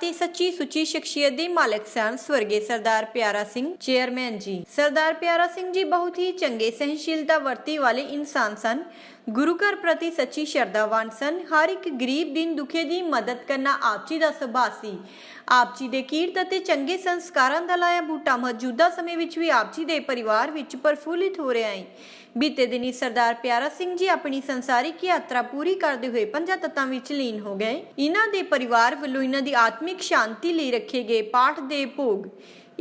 ਅਤੇ ਸੱਚੀ ਸੁੱਚੀ ਸ਼ਖਸੀਅਤ ਦੇ ਮਾਲਕ ਸਨ ਸਵਰਗੀ ਸਰਦਾਰ ਪਿਆਰਾ ਸਿੰਘ ਚੇਅਰਮੈਨ ਜੀ। ਸਰਦਾਰ ਪਿਆਰਾ ਸਿੰਘ ਜੀ ਬਹੁਤ ਹੀ ਚੰਗੇ ਸਹਿਣਸ਼ੀਲਤਾ ਵਰਤੀ ਵਾਲੇ ਇਨਸਾਨ ਸਨ। गुरु घर प्रति सच्ची श्रद्धावान सन। हर एक गरीब दीन दुखे की मदद करना आप जी का सुभाव सी। आप जी के कीरत ते चंगे संस्कारां दा लाया बूटा मौजूदा समय विच भी आप जी के परिवार विच प्रफुल्लित हो रहा है। बीते दिनी सरदार प्यारा सिंह जी अपनी संसारिक यात्रा पूरी करते हुए 5 तत्तां विच लीन हो गए। इन्हां दे परिवार वल्लों इन्हां दी आत्मिक शांति लई रखे गए पाठ दे भोग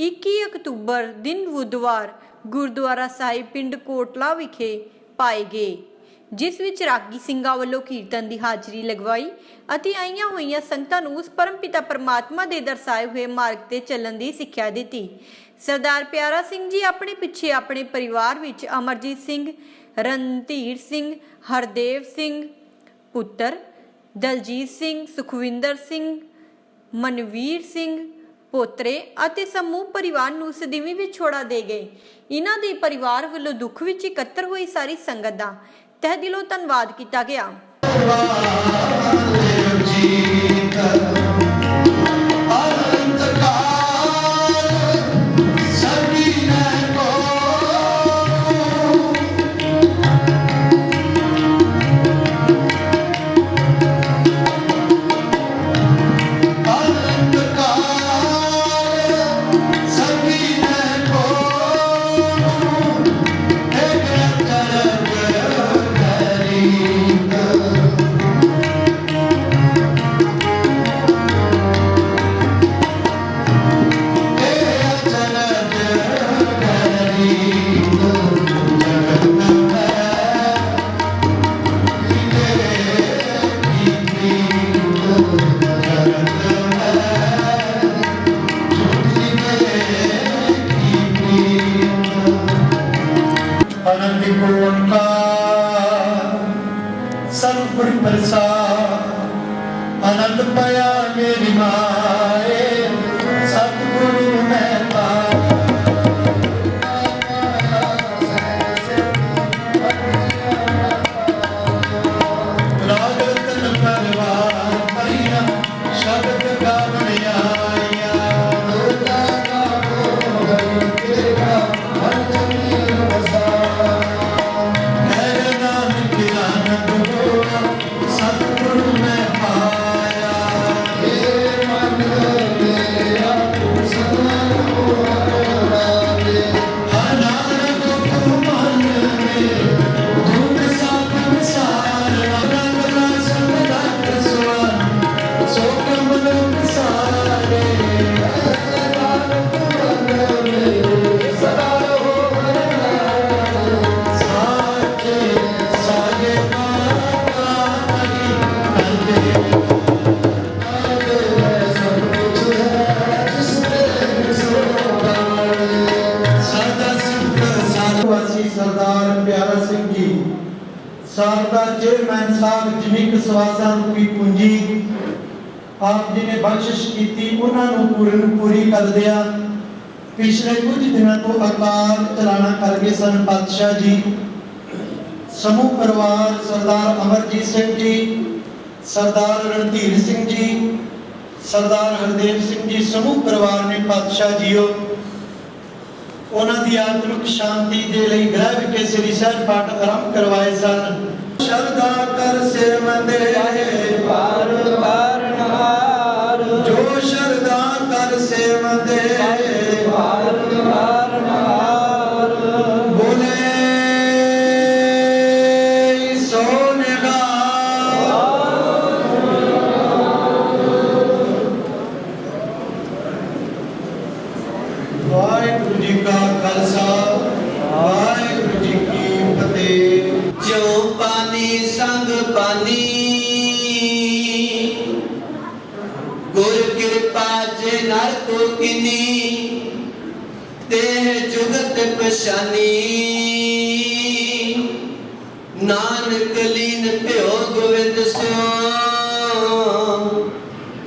21 अक्तूबर दिन बुधवार गुरुद्वारा साहिब पिंड कोटला विखे पाए गए, जिस विच रागी ਸਿੰਘਾਂ ਵੱਲੋਂ ਕੀਰਤਨ ਦੀ ਹਾਜ਼ਰੀ ਲਗਵਾਈ ਅਤੇ ਆਈਆਂ ਹੋਈਆਂ ਸੰਗਤਾਂ ਨੂੰ ਉਸ ਪਰਮਪਿਤਾ ਪਰਮਾਤਮਾ ਦੇ ਦਰਸਾਏ ਹੋਏ ਮਾਰਗ ਤੇ ਚੱਲਣ ਦੀ ਸਿੱਖਿਆ ਦਿੱਤੀ। ਸਰਦਾਰ ਪਿਆਰਾ ਸਿੰਘ ਜੀ ਆਪਣੇ ਪਿੱਛੇ ਆਪਣੇ ਪਰਿਵਾਰ ਵਿੱਚ ਅਮਰਜੀਤ ਸਿੰਘ, ਰਣਧੀਰ ਸਿੰਘ, ਹਰਦੇਵ ਸਿੰਘ ਪੁੱਤਰ, ਦਲਜੀਤ ਸਿੰਘ, ਸੁਖਵਿੰਦਰ ਸਿੰਘ, ਮਨਵੀਰ ਸਿੰਘ ਪੋਤਰੇ ਅਤੇ ਸਮੂਹ ਪਰਿਵਾਰ ਨੂੰ ਸਦੀਵੀ ਵਿਛੋੜਾ ਦੇ ਗਏ। ਇਹਨਾਂ ਦੇ ਪਰਿਵਾਰ ਵੱਲੋਂ ਦੁੱਖ ਵਿੱਚ ਇਕੱਤਰ ਹੋਈ ਸਾਰੀ ਸੰਗਤ ਦਾ तह दिलों धन्यवाद किया गया। सतगुरु प्रसाद आनंद पाया मेरी माए, सतगुरु मैं राग तन परवार परिया शब्द गावन आया सरदार प्यारा सिंह जी साबका चेयरमैन साहब जिन्नी सवासा रूपी पूंजी आप जी ने बख्शिश की उन्होंने पूरी कर दिया। पिछले कुछ दिनों तो अकाल चलाना कर गए सन पातशाह जी। समूह परिवार सरदार अमरजीत सिंह जी, सरदार रणधीर सिंह जी, सरदार हरदेव सिंह जी समूह परिवार ने पातशाह जीओ उन्होंने आत्मिक शांति के लिए गृह विखे श्री सहज पाठ आरंभ करवाए सन। श्रद्धा कर सिर मंदे जो श्रद्धा कर सिर मंदे बोले सोनेगा वाहिगुरु जी का खालसा वाहिगुरु जी की फतेह। जो पानी संग पानी गुर कृपा जे नर को किनी तेह जुगत पशानी नानक लीन प्यो गोविंद सो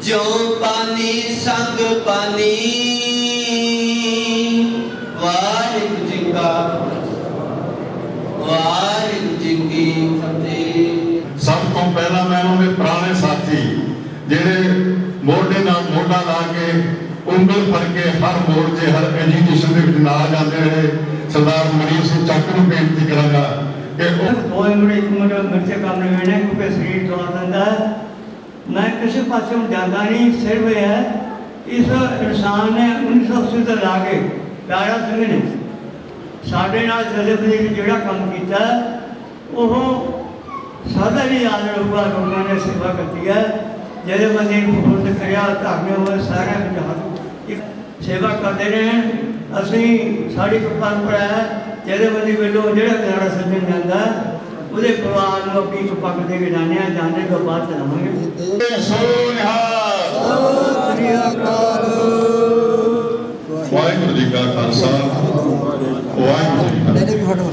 जो पानी संग पानी। वाहिगुरु जी का वाहिगुरु जी की फतेह। सब तो पहला मैं उन्होंने पुराने साथी जेड़े मोढे नाल मोढा ਕੋਲ ਜੇ ਹਰ ਐਜੂਕੇਸ਼ਨ ਦੇ ਵਿੱਚ ਨਾਲ ਜਾਂਦੇ ਰਹੇ ਸਰਦਾਰ ਮਨੀਸ਼ ਸਿੰਘ ਚੱਕ ਨੂੰ ਬੇਨਤੀ ਕਰਾਂਗਾ ਕਿ ਉਹ ਦੋ ਮਿੰਟ ਇੱਕ ਮਿੰਟ ਮਿਰਚੇ ਕੰਮ ਨਹੀਂ ਹੋਣੇ ਕਿਉਂਕਿ ਸਰੀਰ ਦਵਾ ਦਿੰਦਾ ਹੈ। मैं किसी पास जाता नहीं, सिर्फ यह है इस इंसान ने 1980 ਤੋਂ ਲਾ ਕੇ ਪਿਆਰਾ ਸਿੰਘ ਨੇ ਸਾਡੇ ਨਾਲ ਜਥੇਬੰਦੀ ਨੇ ਜਿਹੜਾ ਕੰਮ ਕੀਤਾ ਉਹ ਸਦਾ ਹੀ ਯਾਦ ਰਹੂਗਾ। ਲੋਕਾਂ ਨੇ ਸੇਵਾ ਕੀਤੀ ਹੈ, ਜਥੇਬੰਦੀ ਨੂੰ ਫੋਨ ਕਰਿਆ, ਧਰਨੇ ਹੋਏ, ਸਾਰਿਆਂ ਵਿੱਚ ਹੱਥ ਇੱਕ ਸੇਵਾ ਕਰਦੇ ਰਹੇ। ਅਸੀਂ ਸਾਡੀ ਪਰੰਪਰਾ ਹੈ ਜਥੇਬੰਦੀ ਵੱਲੋਂ ਜਿਹੜਾ ਪਿਆਰਾ ਸੱਜਣ ਜਾਂਦਾ ਉਹਦੇ ਪਰਿਵਾਰ ਨੂੰ ਅੱਗੇ ਤੋਂ ਪੱਕ ਦੇ ਕੇ ਜਾਣੇ ਤੋਂ ਬਾਅਦ ਚਲਾਵਾਂਗੇ। ਵਾਹਿਗੁਰੂ ਜੀ ਕਾ ਖਾਲਸਾ ਵਾਹਿਗੁਰੂ ਜੀ ਕੀ ਫਤਿਹ।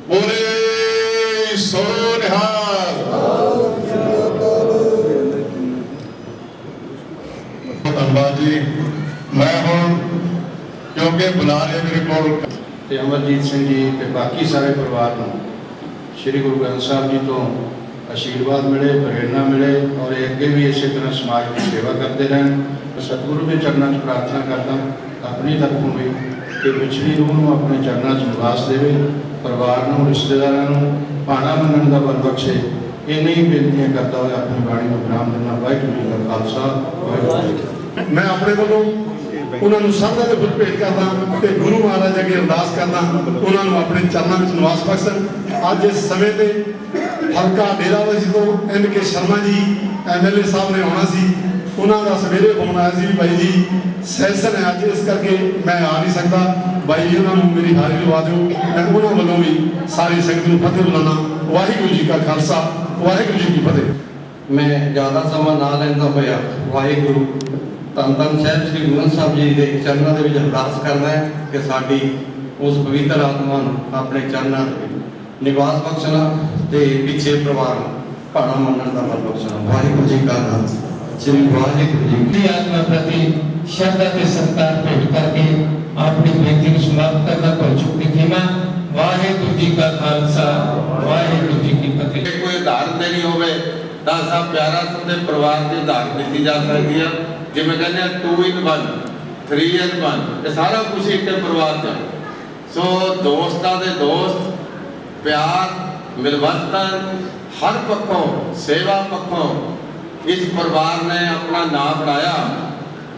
ਬੋਲੇ ਸੋ ਨਿਹਾਲ। ਧੰਨਵਾਦ ਜੀ। ਮੈਂ ਹੁਣ ਕਿਉਂਕਿ ਬੁਲਾ ਲਿਆ ਮੇਰੇ ਕੋਲ ਤੇ ਅਮਰਜੀਤ ਸਿੰਘ ਜੀ ਤੇ ਬਾਕੀ ਸਾਰੇ ਪਰਿਵਾਰ ਨੂੰ ਸ੍ਰੀ ਗੁਰੂ ਗ੍ਰੰਥ ਸਾਹਿਬ ਜੀ ਤੋਂ ਆਸ਼ੀਰਵਾਦ ਮਿਲੇ, ਪ੍ਰੇਰਨਾ ਮਿਲੇ ਔਰ ਇਹ ਅੱਗੇ ਵੀ ਇਸੇ ਤਰ੍ਹਾਂ ਸਮਾਜ ਦੀ ਸੇਵਾ ਕਰਦੇ ਰਹਿਣ। ਸਤਿਗੁਰੂ ਦੇ ਚਰਨਾਂ 'ਚ ਪ੍ਰਾਰਥਨਾ ਕਰਦਾ ਆਪਣੀ ਤਰਫੋਂ ਵੀ ਕਿ ਵਿਛੜੀ ਰੂਹ ਨੂੰ ਆਪਣੇ ਚਰਨਾਂ 'ਚ ਨਿਵਾਸ ਦੇਵੇ, ਪਰਿਵਾਰ ਨੂੰ, ਰਿਸ਼ਤੇਦਾਰਾਂ ਨੂੰ ਭਾਣਾ ਮੰਨਣ ਦਾ ਬਲ ਬਖਸ਼ੇ। ਇੰਨੀ ਹੀ ਬੇਨਤੀਆਂ ਕਰਦਾ ਹੋਇਆ ਆਪਣੀ ਬਾਣੀ ਨੂੰ ਵਿਰਾਮ ਦਿੰਦਾ। ਵਾਹਿਗੁਰੂ ਜੀ ਕਾ ਖਾਲਸਾ ਵਾਹਿਗੁਰੂ ਜੀ ਕੀ ਫਤਿਹ। ਮੈਂ ਆਪਣੇ ਵੱਲੋਂ ਉਹਨਾਂ ਨੂੰ ਸਰਦਾ ਦੇ ਫੁੱਲ ਭੇਟ ਕਰਦਾ ਤੇ ਗੁਰੂ ਮਹਾਰਾਜ ਅੱਗੇ ਅਰਦਾਸ ਕਰਦਾ ਉਹਨਾਂ ਨੂੰ ਆਪਣੇ ਚਰਨਾਂ ਵਿੱਚ ਨਿਵਾਸ ਬਖਸ਼ਣ। ਅੱਜ ਇਸ ਸਮੇਂ ਤੇ ਹਲਕਾ ਡੇਰਾਵਾਸੀ ਤੋਂ NK ਸ਼ਰਮਾ ਜੀ MLA ਸਾਹਿਬ ਨੇ ਆਉਣਾ ਸੀ। ਉਹਨਾਂ ਦਾ ਸਵੇਰੇ ਫੋਨ ਆਇਆ ਸੀ ਵੀ ਬਾਈ ਜੀ ਸੈਸ਼ਨ ਹੈ ਅੱਜ, ਇਸ ਕਰਕੇ ਮੈਂ ਆ ਨਹੀਂ ਸਕਦਾ। ਬਾਈ ਜੀ ਉਹਨਾਂ ਨੂੰ ਮੇਰੀ ਹਾਜ਼ਰੀ ਲਵਾ ਦਿਓ। ਮੈਂ ਉਹਨਾਂ ਵੱਲੋਂ ਵੀ ਸਾਰੀ ਸੰਗਤ ਨੂੰ ਫਤਿਹ ਬੁਲਾਉਣਾ। ਵਾਹਿਗੁਰੂ ਜੀ ਕਾ ਖਾਲਸਾ ਵਾਹਿਗੁਰੂ ਜੀ ਕੀ ਫਤਿਹ। ਮੈਂ ਜ਼ਿਆਦਾ ਸਮਾਂ ਨਾ ਲੈਂਦਾ ਹੋਇਆ ਵਾਹਿਗੁਰੂ ਧੰਨ ਧੰਨ ਸਾਹਿਬ ਸ੍ਰੀ ਗੁਰੂ ਗ੍ਰੰਥ ਸਾਹਿਬ ਜੀ ਦੇ ਚਰਨਾਂ ਦੇ ਵਿੱਚ ਅਰਦਾਸ ਕਰਦਾ ਹੈ ਕਿ ਸਾਡੀ ਉਸ ਪਵਿੱਤਰ ਆਤਮਾ ਨੂੰ ਆਪਣੇ ਚਰਨਾਂ ਦੇ ਨਿਵਾਸ ਬਖਸ਼ਣਾ ਤੇ ਪਿੱਛੇ ਪਰਿਵਾਰ ਨੂੰ ਭਾਣਾ ਮੰਨਣ ਦਾ ਬਲ ਬਖਸ਼ਣਾ। ਵਾਹਿਗੁਰੂ ਜੀ ਕਾ ਖਾਲਸਾ ਸ੍ਰੀ ਵਾਹਿਗੁਰੂ ਜੀ ਦੀ ਆਤਮਾ ਪ੍ਰਤੀ ਸ਼ਰਧਾ ਤੇ ਸਤਿਕਾਰ ਭੇਟ ਕਰਕੇ ਆਪਣੀ ਬੇਨਤੀ ਨੂੰ ਸਮਾਪਤ ਕਰਦਾ ਪਰ ਚੁੱਕੀ ਖਿਮਾ। ਵਾਹਿਗੁਰੂ ਜੀ ਕਾ ਖਾਲਸਾ ਵਾਹਿਗੁਰੂ ਜੀ ਕੀ ਫਤਿਹ। ਕੋਈ ਉਦਾਹਰਨ ਦੇਣੀ ਹੋਵੇ ਤਾਂ ਸਭ ਪਿਆਰਾ ਸਿੰਘ ਦੇ ਪਰਿਵਾਰ ਦੀ ਉਦਾਹਰਨ ਦਿੱਤੀ ਜਾ ਸਕਦੀ ਹੈ। ਜਿਵੇਂ ਕਹਿੰਦੇ 2 in 1 3 in 1 ਇਹ ਸਾਰਾ ਕੁਝ ਇੱਕ ਪਰਿਵਾਰ ਦਾ। ਸੋ ਦੋਸਤਾਂ ਦੇ ਦੋਸਤ, ਪਿਆਰ, ਮਿਲਵਰਤਨ, ਹਰ ਪੱਖੋਂ ਸੇਵਾ ਪੱਖੋਂ ਇਸ ਪਰਿਵਾਰ ਨੇ ਆਪਣਾ ਨਾਮ ਬਣਾਇਆ।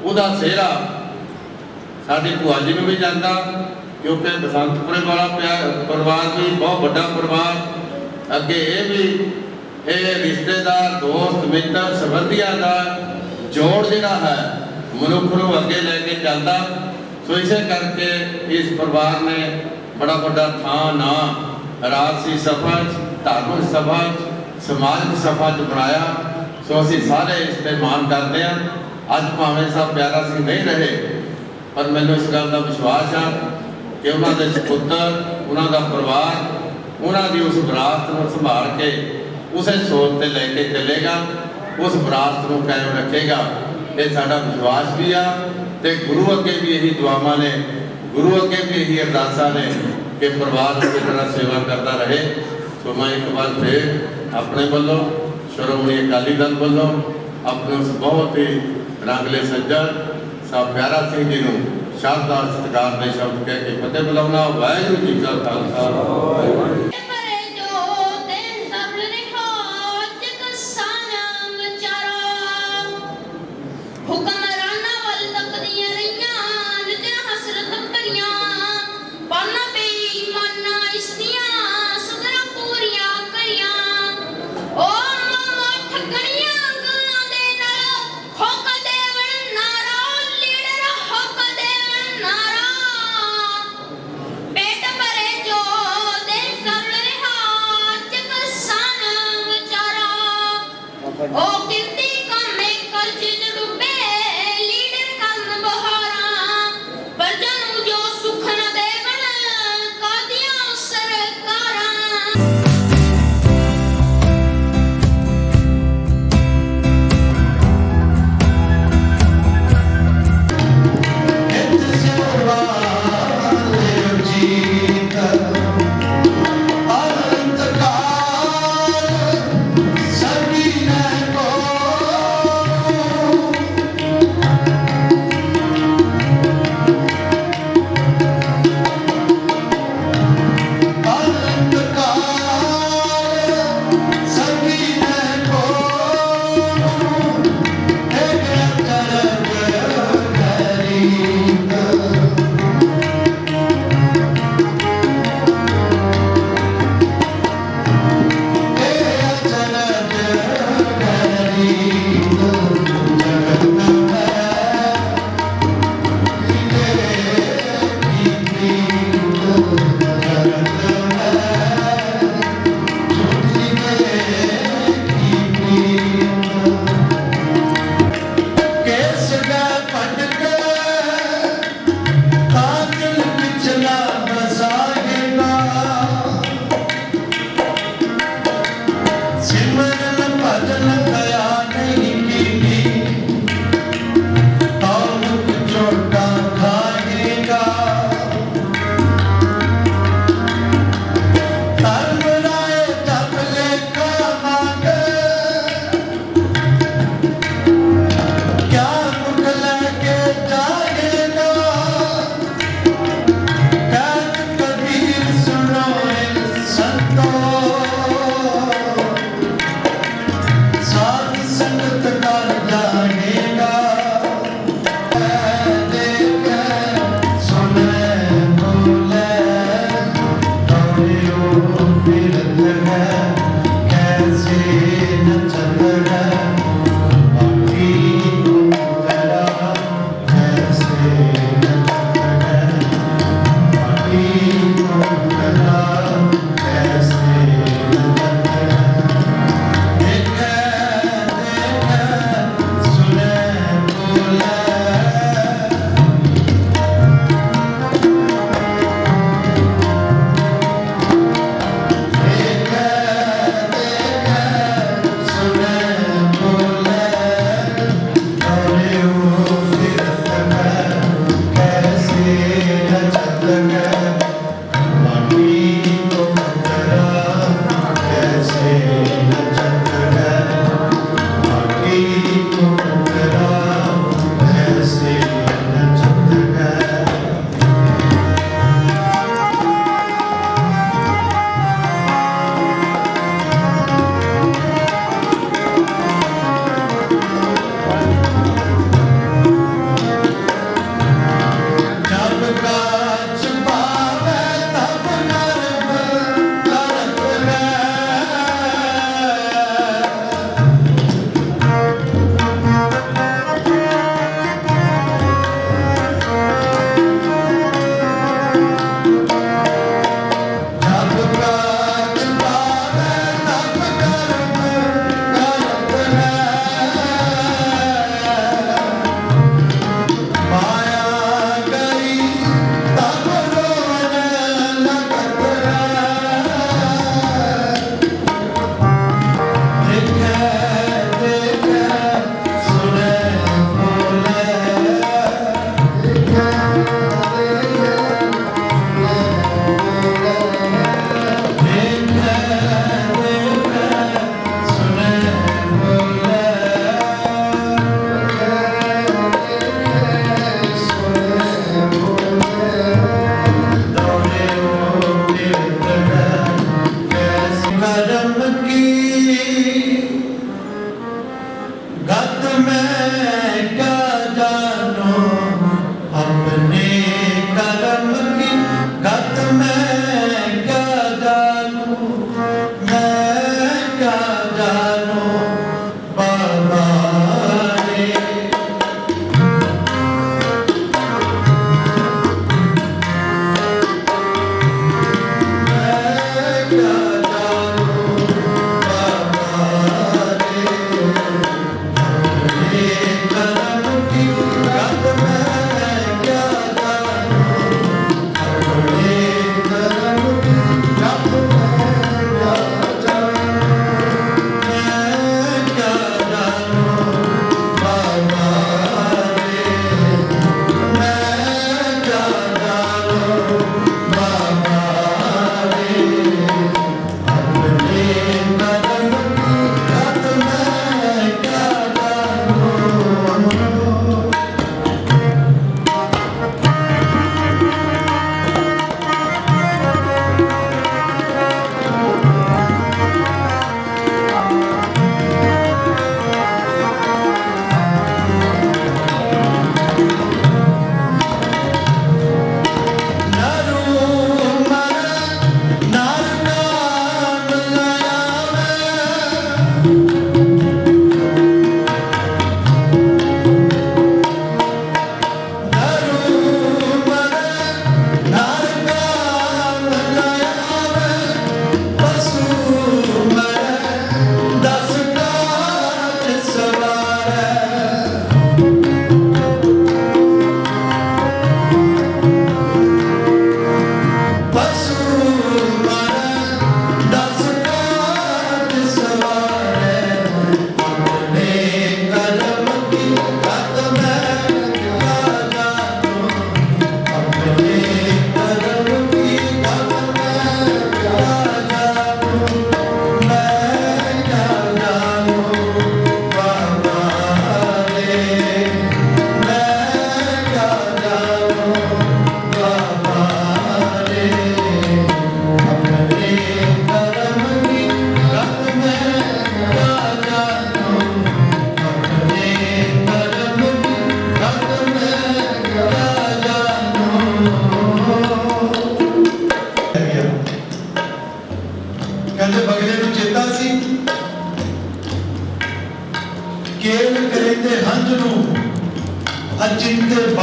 ਉਹਦਾ ਸਿਹਰਾ ਸਾਡੀ ਭੂਆ ਜੀ ਨੂੰ ਵੀ ਜਾਂਦਾ ਕਿਉਂਕਿ ਬਸੰਤਪੁਰੇ ਵਾਲਾ ਪਰਿਵਾਰ ਵੀ ਬਹੁਤ ਵੱਡਾ ਪਰਿਵਾਰ। ਅੱਗੇ ਇਹ ਵੀ ਇਹ ਰਿਸ਼ਤੇਦਾਰ, ਦੋਸਤ, ਮਿੱਤਰ, ਸੰਬੰਧੀਆਂ ਦਾ ਜੋੜ ਜਿਹੜਾ ਹੈ ਮਨੁੱਖ ਨੂੰ ਅੱਗੇ ਲੈ ਕੇ ਚੱਲਦਾ। ਸੋ ਇਸੇ ਕਰਕੇ ਇਸ ਪਰਿਵਾਰ ਨੇ ਬੜਾ ਵੱਡਾ ਥਾਂ ਨਾ ਰਾਜਸੀ ਸਭਾ, ਧਾਰਮਿਕ ਸਭਾ, ਸਮਾਜਿਕ ਸਭਾ 'ਚ ਬਣਾਇਆ। ਸੋ ਅਸੀਂ ਸਾਰੇ ਇਸ 'ਤੇ ਮਾਣ ਕਰਦੇ ਹਾਂ। ਅੱਜ ਭਾਵੇਂ ਸਭ ਪਿਆਰਾ ਸਿੰਘ ਨਹੀਂ ਰਹੇ ਪਰ ਮੈਨੂੰ ਇਸ ਗੱਲ ਦਾ ਵਿਸ਼ਵਾਸ ਆ ਕਿ ਉਹਨਾਂ ਦੇ ਸਪੁੱਤਰ, ਉਹਨਾਂ ਦਾ ਪਰਿਵਾਰ, ਉਹਨਾਂ ਦੀ ਉਸ ਵਿਰਾਸਤ ਨੂੰ ਸੰਭਾਲ ਕੇ ਉਸੇ ਸੋਚ 'ਤੇ ਲੈ ਕੇ ਚੱਲੇਗਾ, ਉਸ ਵਿਰਾਸਤ ਨੂੰ ਕਾਇਮ ਰੱਖੇਗਾ। ਇਹ ਸਾਡਾ ਵਿਸ਼ਵਾਸ ਵੀ ਆ ਤੇ ਗੁਰੂ ਅੱਗੇ ਵੀ ਇਹੀ ਦੁਆਵਾਂ ਨੇ, ਗੁਰੂ ਅੱਗੇ ਵੀ ਇਹੀ ਅਰਦਾਸਾਂ ਨੇ ਕਿ ਪਰਿਵਾਰ ਇਸ ਤਰ੍ਹਾਂ ਸੇਵਾ ਕਰਦਾ ਰਹੇ। ਸੋ ਮੈਂ ਇੱਕ ਵਾਰ ਫਿਰ ਆਪਣੇ ਵੱਲੋਂ, ਸ਼੍ਰੋਮਣੀ ਅਕਾਲੀ ਦਲ ਵੱਲੋਂ ਆਪਣੇ ਉਸ ਬਹੁਤ ਹੀ ਰੰਗਲੇ ਸੱਜਣ ਸਾਹਿਬ ਪਿਆਰਾ ਸਿੰਘ ਜੀ ਨੂੰ ਸ਼ਰਧਾ ਸਤਿਕਾਰ ਦੇ ਸ਼ਬਦ ਕਹਿ ਕੇ ਫਤਿਹ ਬੁਲਾਉਣਾ। ਵਾਹਿਗੁਰੂ ਜੀ ਕਾ ਖਾਲਸਾ। पेट भरे जो देश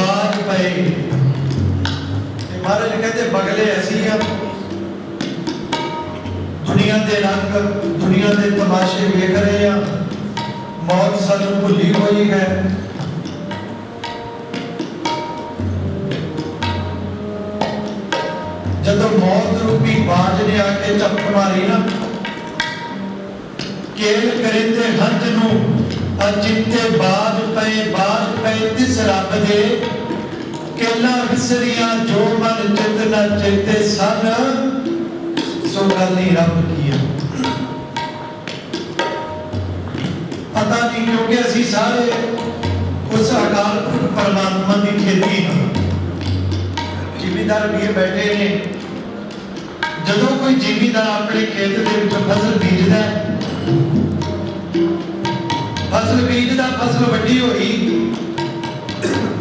बाज पे। महाराज कहते बगले असी आ, दुनिया के रंग दुनिया के तमाशे वेख रहे हैं, मौत सानू भुली हुई है। जदों मौत रूपी बाज ने आके झपट मारी ना, केल करेंदे हंज नू अचिंते बाज पे तिस रब दे, केला विसरिया जो मन चित न चेते सन, सो गल नहीं रब की है। पता नहीं क्योंकि असी सारे उस अकाल पुरख परमात्मा की खेती हाँ। जिमीदार भी बैठे ने, जदों कोई जिमीदार अपने खेत के विच फसल बीजदा, फसल बीजदा फसल वड्डी होई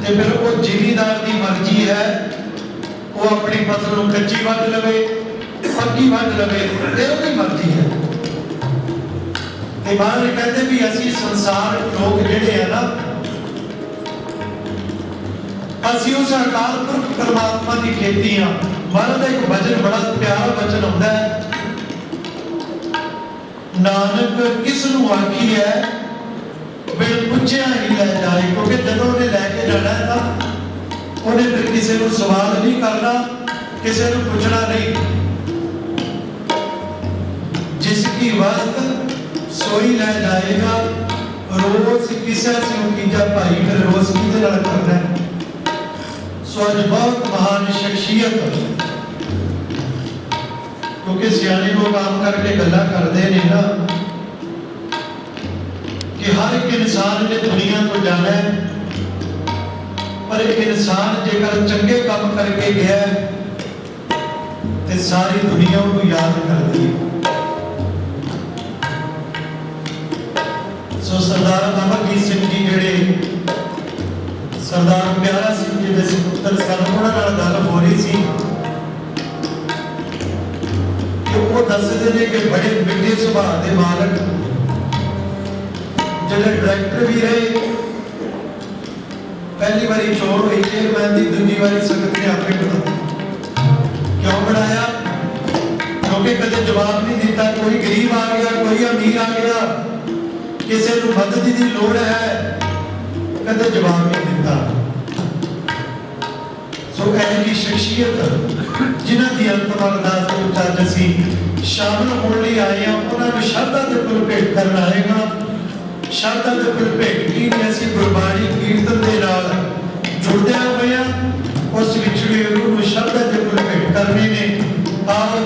ते फिर वो जिमीदार की मर्जी है, वो अपनी फसल को कच्ची वढ लवे पक्की वढ लवे, ये उसकी मर्जी है। महाराज कहते भी असी संसार लोग जिहड़े है ना, असी उस अकाल पुरख परमात्मा की खेती हाँ। महाराज का एक वचन बड़ा प्यारा वचन होता है, नानक किसनू आखी है बिन पुछया ही लै जाए। क्योंकि जदों उन्हें लैके जाना है ना, उन्हें फिर किसी को सवाल नहीं करना, किसी को पूछना नहीं। जिसकी वस्त सोई लै जाएगा, रोज किसी से कीजा भाई फिर रोज किसे नाल करना है। सो अज बहुत महान शख्सियत, क्योंकि सियाने लोग काम करके गल्ला करते हैं ना कि हर एक इंसान ने दुनिया को जाना है, पर एक इंसान जेकर चंगे काम करके गया तो सारी दुनिया उन्हें याद करती है। सो सरदार अमरजीत सिंह जी जेड़े सरदार प्यारा सिंह जी के सुपुत्र सन, उन्होंने गल हो रही सी कि वो दसदे ने कि बड़े मिठे सुभाव के मालक जिहड़े डायरेक्टर भी रहे, पहली बारी चोर हुई चेयरमैन की, दूसरी बारी संगत ने आपे बनाया। क्यों बनाया? क्योंकि कदे जवाब नहीं दिता, कोई गरीब आ गया, कोई अमीर आ गया, किसी को मदद की लोड़ है, कदे जवाब नहीं दिता। सो ऐसी शख्सियत जिन्हां दी अंतिम अरदास दे विच अज असीं शामिल होने लिए आए हैं, उन्होंने श्रद्धा के फुल भेंट करना आएगा। श्रद्धा के फुल भेंट की असीं गुरबाणी कीर्तन के नाल जुड़दे हुए हैं, उस विछड़े रूह नूं श्रद्धा के फुल भेंट करने ने। आओ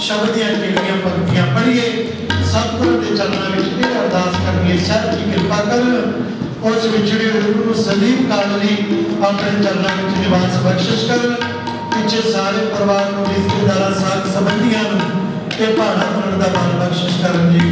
शब्द दियां किहड़ियां पंक्तियां पढ़िए, सतगुरु के चरणों में ये अरदास करनी है, साहब की कृपा कर उस विछड़े रूह नूं सलीम काल लई अपने चरणों में निवास बख्शिश कर। पिछे सारे परिवार को, रिश्तेदार साथ संबंधियों के भाड़ा मनण दा बल बख्शिश करन जी।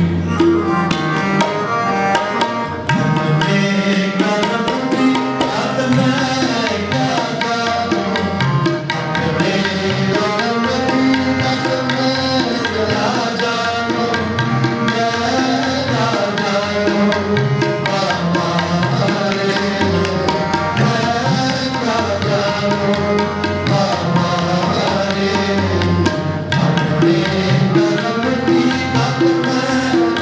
Amen.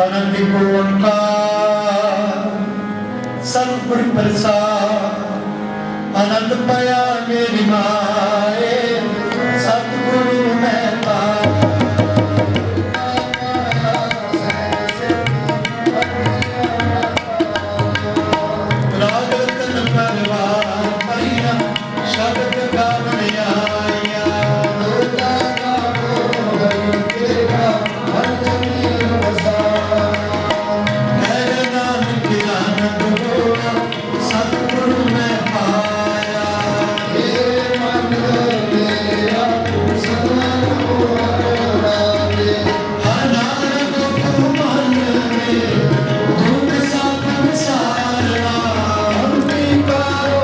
आनंद को ओंकार सतगुर प्रसाद आनंद पाया मेरी माए सतगुरु मैं पाया राग तन परवार परिया शब्द गावन आया दोता गावो हरि तेरा भजनी वसाया मेरे नानक आनंद होया सतगुरु मैं पाया मेरे मन मेरा सतगुरु राजे हर नानक को मन में धूप सब सारा अंबिकारो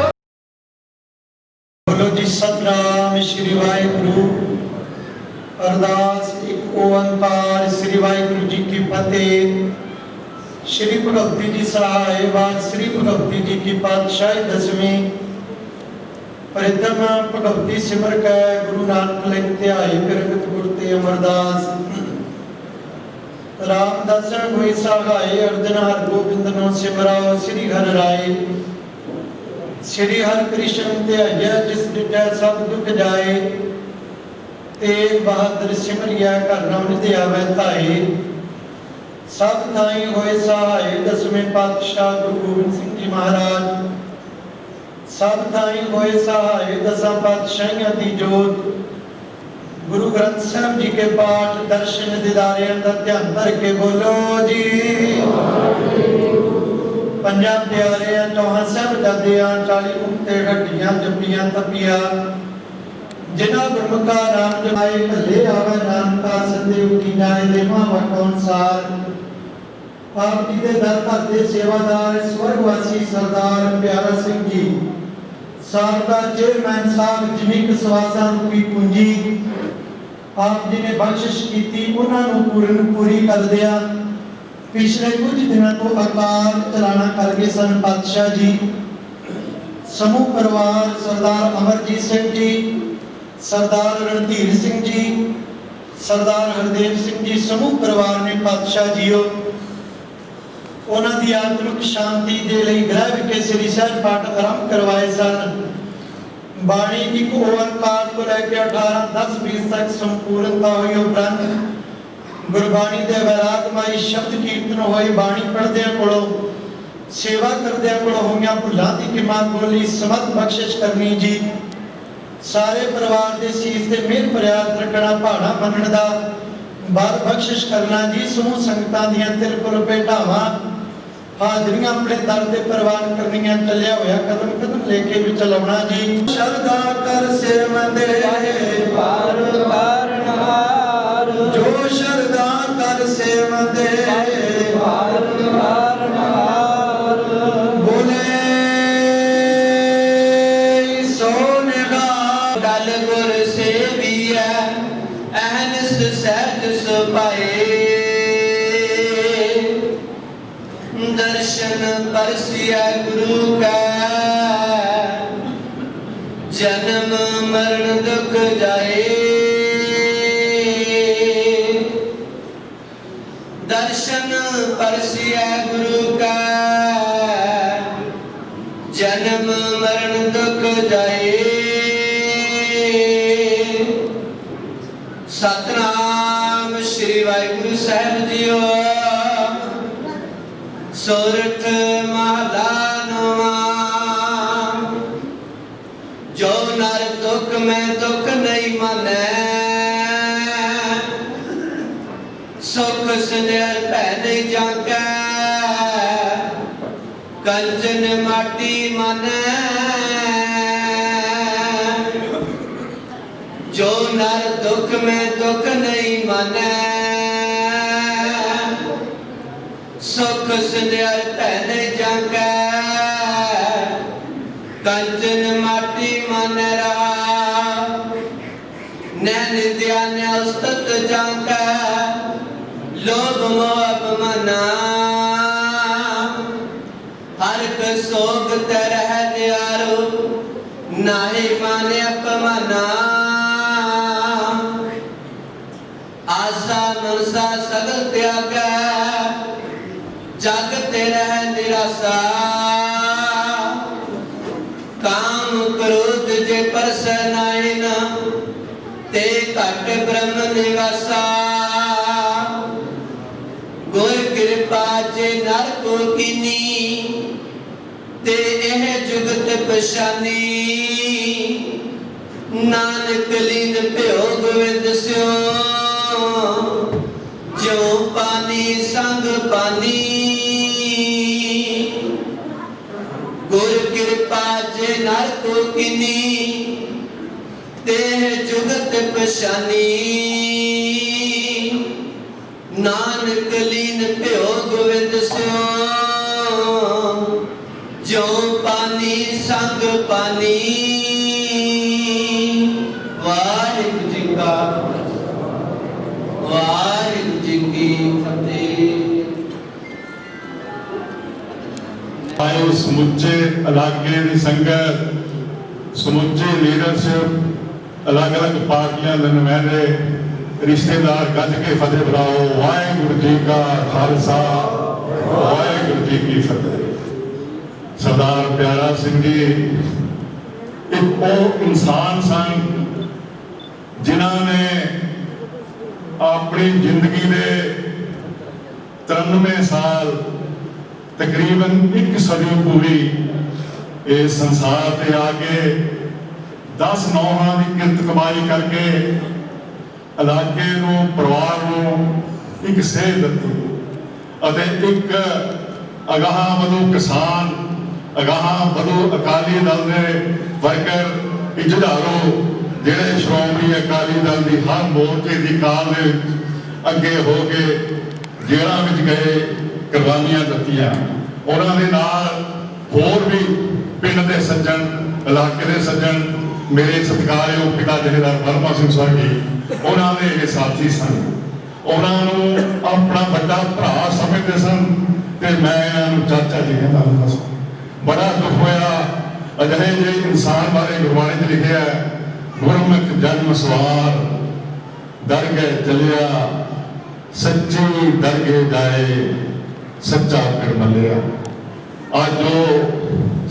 बोलो जी सतनाम श्री वाहिगुरु अरदास एक ओंकार श्री वाहिगुरु जी की फतेह श्री भगवती जी सहाय बात श्री भगवती जी की पातशाही दसवीं प्रथम भगवती सिमर कै गुरु नानक लिंग ध्याए प्रगट गुरते अमरदास रामदासन हुई सहाय अर्जन हर गोविंद नो सिमराओ श्री हर राय श्री हर कृष्ण ध्याय जिस डिठै सब दुख जाए तेग बहादुर सिमरिया कर नाम ध्यावै धाए सब थाई होए सहाय दसवें पातशाह गुरु गोबिंद सिंह जी महाराज सब थाई होए सहाय दसां पातशाहियां दी जोत गुरु ग्रंथ साहब जी के पाठ दर्शन दीदारे अंदर ध्यान धर के बोलो जी पंजाब प्यारे चौहां साहब दादियां 40 मुक्ते हड्डियां जपियां तपिया जिन्हां गुरमुखा नाम जमाए भले आवे नानका सदेव की जाए देवा वटोंसार आप जी दे दर पर दे सेवादार स्वर्गवासी सरदार प्यारा सिंह जी साबका चेयरमैन साहब जिनिक सवासां की पूंजी आप जी ने बख्शिश की उन्होंने पूरी कर दिया पिछले कुछ दिनों तो अकाल चलाना कर गए सन पातशाह जी समूह परिवार सरदार अमरजीत सिंह जी सरदार रणधीर सिंह जी सरदार हरदेव सिंह जी समूह परिवार ने पातशाह जीओ उन्होंने आत्मिक शांति के लिए गृह विखे श्री सहज पाठ आरंभ करवाए सन बाणी एक ओंकार को लेकर 18-10-20 तक संपूर्णता हुई उपरंत गुरबाणी दे वैरागमई शब्द कीर्तन होई बाणी पढ़दे कोलों सेवा करदे कोलों होईयां भुलां दी किमात बोली समत बख्शिश करनी जी सारे परिवार दे सीस ते मेहर प्रयास रखना भाड़ा मनण दा बार बख्शिश करना जी समूह संगतां दियां तिरपुर भेटावां हाजरियां अपने दर ते प्रवान करनियां चलिया होया कदम कदम लेके भी चलाउणा जी शरदा कर सेवंदे पार तारणहार जो शरदा कर सेवंदे पार तारणहार बोले सोनेगा गल गुर सेविया अहनस सहज सुभाए दर्शन परसिया गुरु का जन्म मरण दुख जाए दर्शन परसिया गुरु का जन्म मरण दुख जाए सतनाम श्री वाहिगुरु साहिब जीओ सोरठ महला नवा जो नर दुख में दुख नहीं माने सुख सुनियर पै नहीं जाके कंचन माटी माने जो नर दुख में दुख नहीं माने सुख सुनियर धन जाके कंचन माटी मन रहा नैन ध्यान उस्तत जाके लोभ मोह मना हर सोग तरह न्यारो नाहि माने अपमाना आशा मनसा सगल त्याग जागते रह निराशा काम क्रोध जे परसनाए न ते घट ब्रह्म निवासा गुर कृपा जे नर को कीनी ते एह जुगत पछानी नानक लीन भ्यो गोविंद स्यो जो पानी संग पानी गुर कृपा जे नर को कीनी ते जुगत पछानी नानक लीन भ्यो गोविंद स्यो जो पानी संग पानी। वाहिगुरु जी का वाहिगुरु जी की फतेह। आए समुचे इलाके की संगत, समुचे लीडरशिप, अलग अलग पार्टियां के नुमाइंदे, रिश्तेदार गज के फतेह बुलाओ। वाहिगुरु जी का खालसा वाहिगुरु जी की फतेह। सरदार प्यारा सिंह जी एक वो इंसान सन जिन्होंने अपनी जिंदगी के 93 साल तकरीबन 1 सदी पूरी इस संसार से आके 10 नौहां की किरत कमाई करके इलाके नूं परिवार नूं एक सेध दी अते एक अगाह वधू किसान अगाह वधू अकाली दल के वर्कर जुझारू जिहड़े श्रोमणी अकाली दल की हर मोर्चे की काल अगे हो के जेलों में गए कुर्बानियां दित्तियां। उन्हां दे नाल होर भी पिंड के सज्जन इलाके के सज्जन मेरे सत्कारयोग पिता जथेदार वर्मा सिंह साहब जी उन्होंने ये साथी सन। उन्होंने अपना बड़ा भरा समझते सन ते मैं इन्हों चाचा जी कहता हूँ। बड़ा दुख होया अजिहे जे इंसान बारे गुरबाणी च लिखिया गुरमुख जन्म सवार दरगह चलिया सच्ची दरगे जाए सच्चा फिर मलिया। अज जो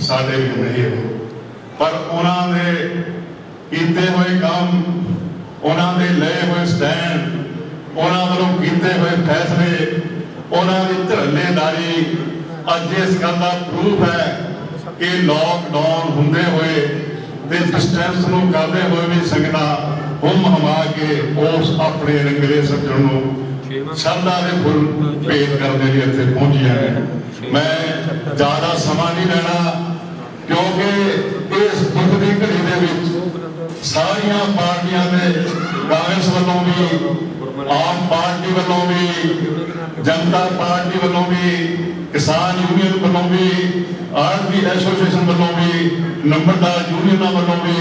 साडे भी नहीं है पर उन्होंने कीते हुए काम उन्होंने लए हुए स्टैंड उन्होंने कीते हुए फैसले उन्होंने धरलेदारी अज इस गल का प्रूफ है कि लॉकडाउन होंदे हुए डिस्टेंस को करते हुए भी संगतां हुम हमा के उस अपने रंगले सज्जन को श्रद्धा के फुल भेंट करने लिए इत्थे पहुंचिया है। मैं ज़्यादा समा नहीं लेना क्योंकि इस दुख की घड़ी दे विच सारिया पार्टियां ने कांग्रेस वालों भी आम पार्टी वालों भी जनता पार्टी वालों भी किसान यूनियन वालों भी आरती एसोसिएशन वालों भी नंबरदार यूनियन वालों भी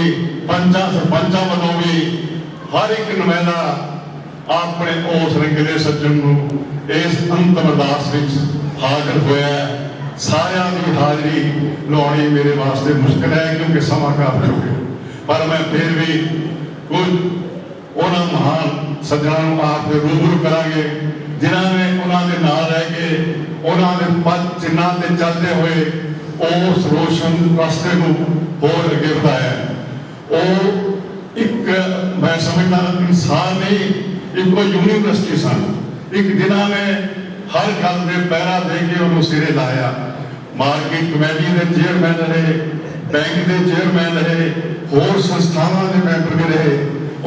पंचा सरपंचा वालों भी हर एक नुमाइंदा अपने उस रंगले सज्जन को इस अंतिम अरदास विच हाजिर होया। सारियां की हाजिरी लाउणी मेरे वास्ते मुश्किल है क्योंकि समा काफी हो गया पर मैं फिर भी कुछ उन्होंने महान सज्जनों आप रूबरू करांगे जिन्होंने उन्होंने नाल रह के उन्होंने पद चिन्ह से चलते हुए उस रोशन रास्ते को होर अगे बढ़ाया। वो एक मैं समझदा इंसान नहीं एक कोई यूनिवर्सिटी सन एक जिन्होंने हर गल के पैरा दे के उन्होंने सिरे लाया। मार्केट कमेटी के चेयरमैन रहे बैंक के चेयरमैन रहे होर संस्थावां के मैंबर भी रहे।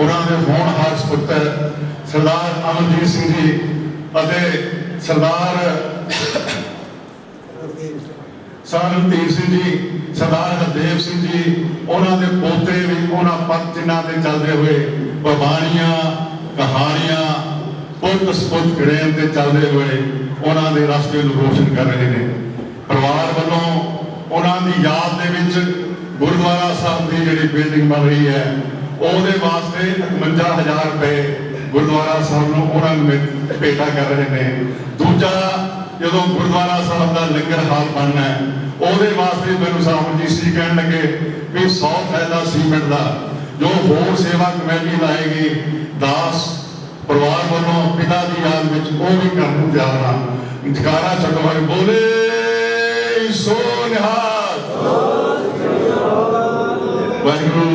उन्होंने होनहार सपुत्र सरदार अमरजीत सिंह जी अते सरदार रणधीर सिंह जी सरदार हरदेव सिंह जी उन्होंने पोते भी उन्होंने पद चिन्ह से चलते हुए कुर्बानियां कहानियां पुत सपुत खड़ेन से चलते हुए उन्होंने रास्ते को रोशन कर रहे हैं। परिवार वालों उन्होंने याद के गुरुद्वारा साहब की जी बिल्डिंग बन रही है ਉਹਦੇ वास्ते 51,000 रुपए गुरुद्वारा साहब ਨੂੰ ਉਹਨਾਂ ਨੂੰ ਭੇਟਾ ਕਰ ਰਹੇ ਨੇ। ਦੂਜਾ ਜਦੋਂ ਗੁਰਦੁਆਰਾ ਸਾਹਿਬ ਦਾ ਲੰਗਰ ਹਾਲ ਬਣਨਾ ਹੈ ਉਹਦੇ ਵਾਸਤੇ ਮੈਨੂੰ ਸਾਹਿਬ ਜੀ ਸੀ ਕਹਿਣ ਲੱਗੇ ਵੀ 100 ਥੈਲਾ ਸੀਮੈਂਟ ਦਾ ਜੋ ਹੋਰ ਸੇਵਾ ਕਮੇਟੀ ਲਾਏਗੀ 10 ਪਰਿਵਾਰ ਵੱਲੋਂ ਪਿਤਾ ਦੀ ਯਾਦ ਵਿੱਚ ਉਹ ਵੀ ਕਰਨ ਨੂੰ ਤਿਆਰ ਹਾਂ। ਜਕਾਰਾ ਛੱਡਵਾਏ ਬੋਲੇ ਸੋ ਨਿਹਾਲ। ਵਾਹਿਗੁਰੂ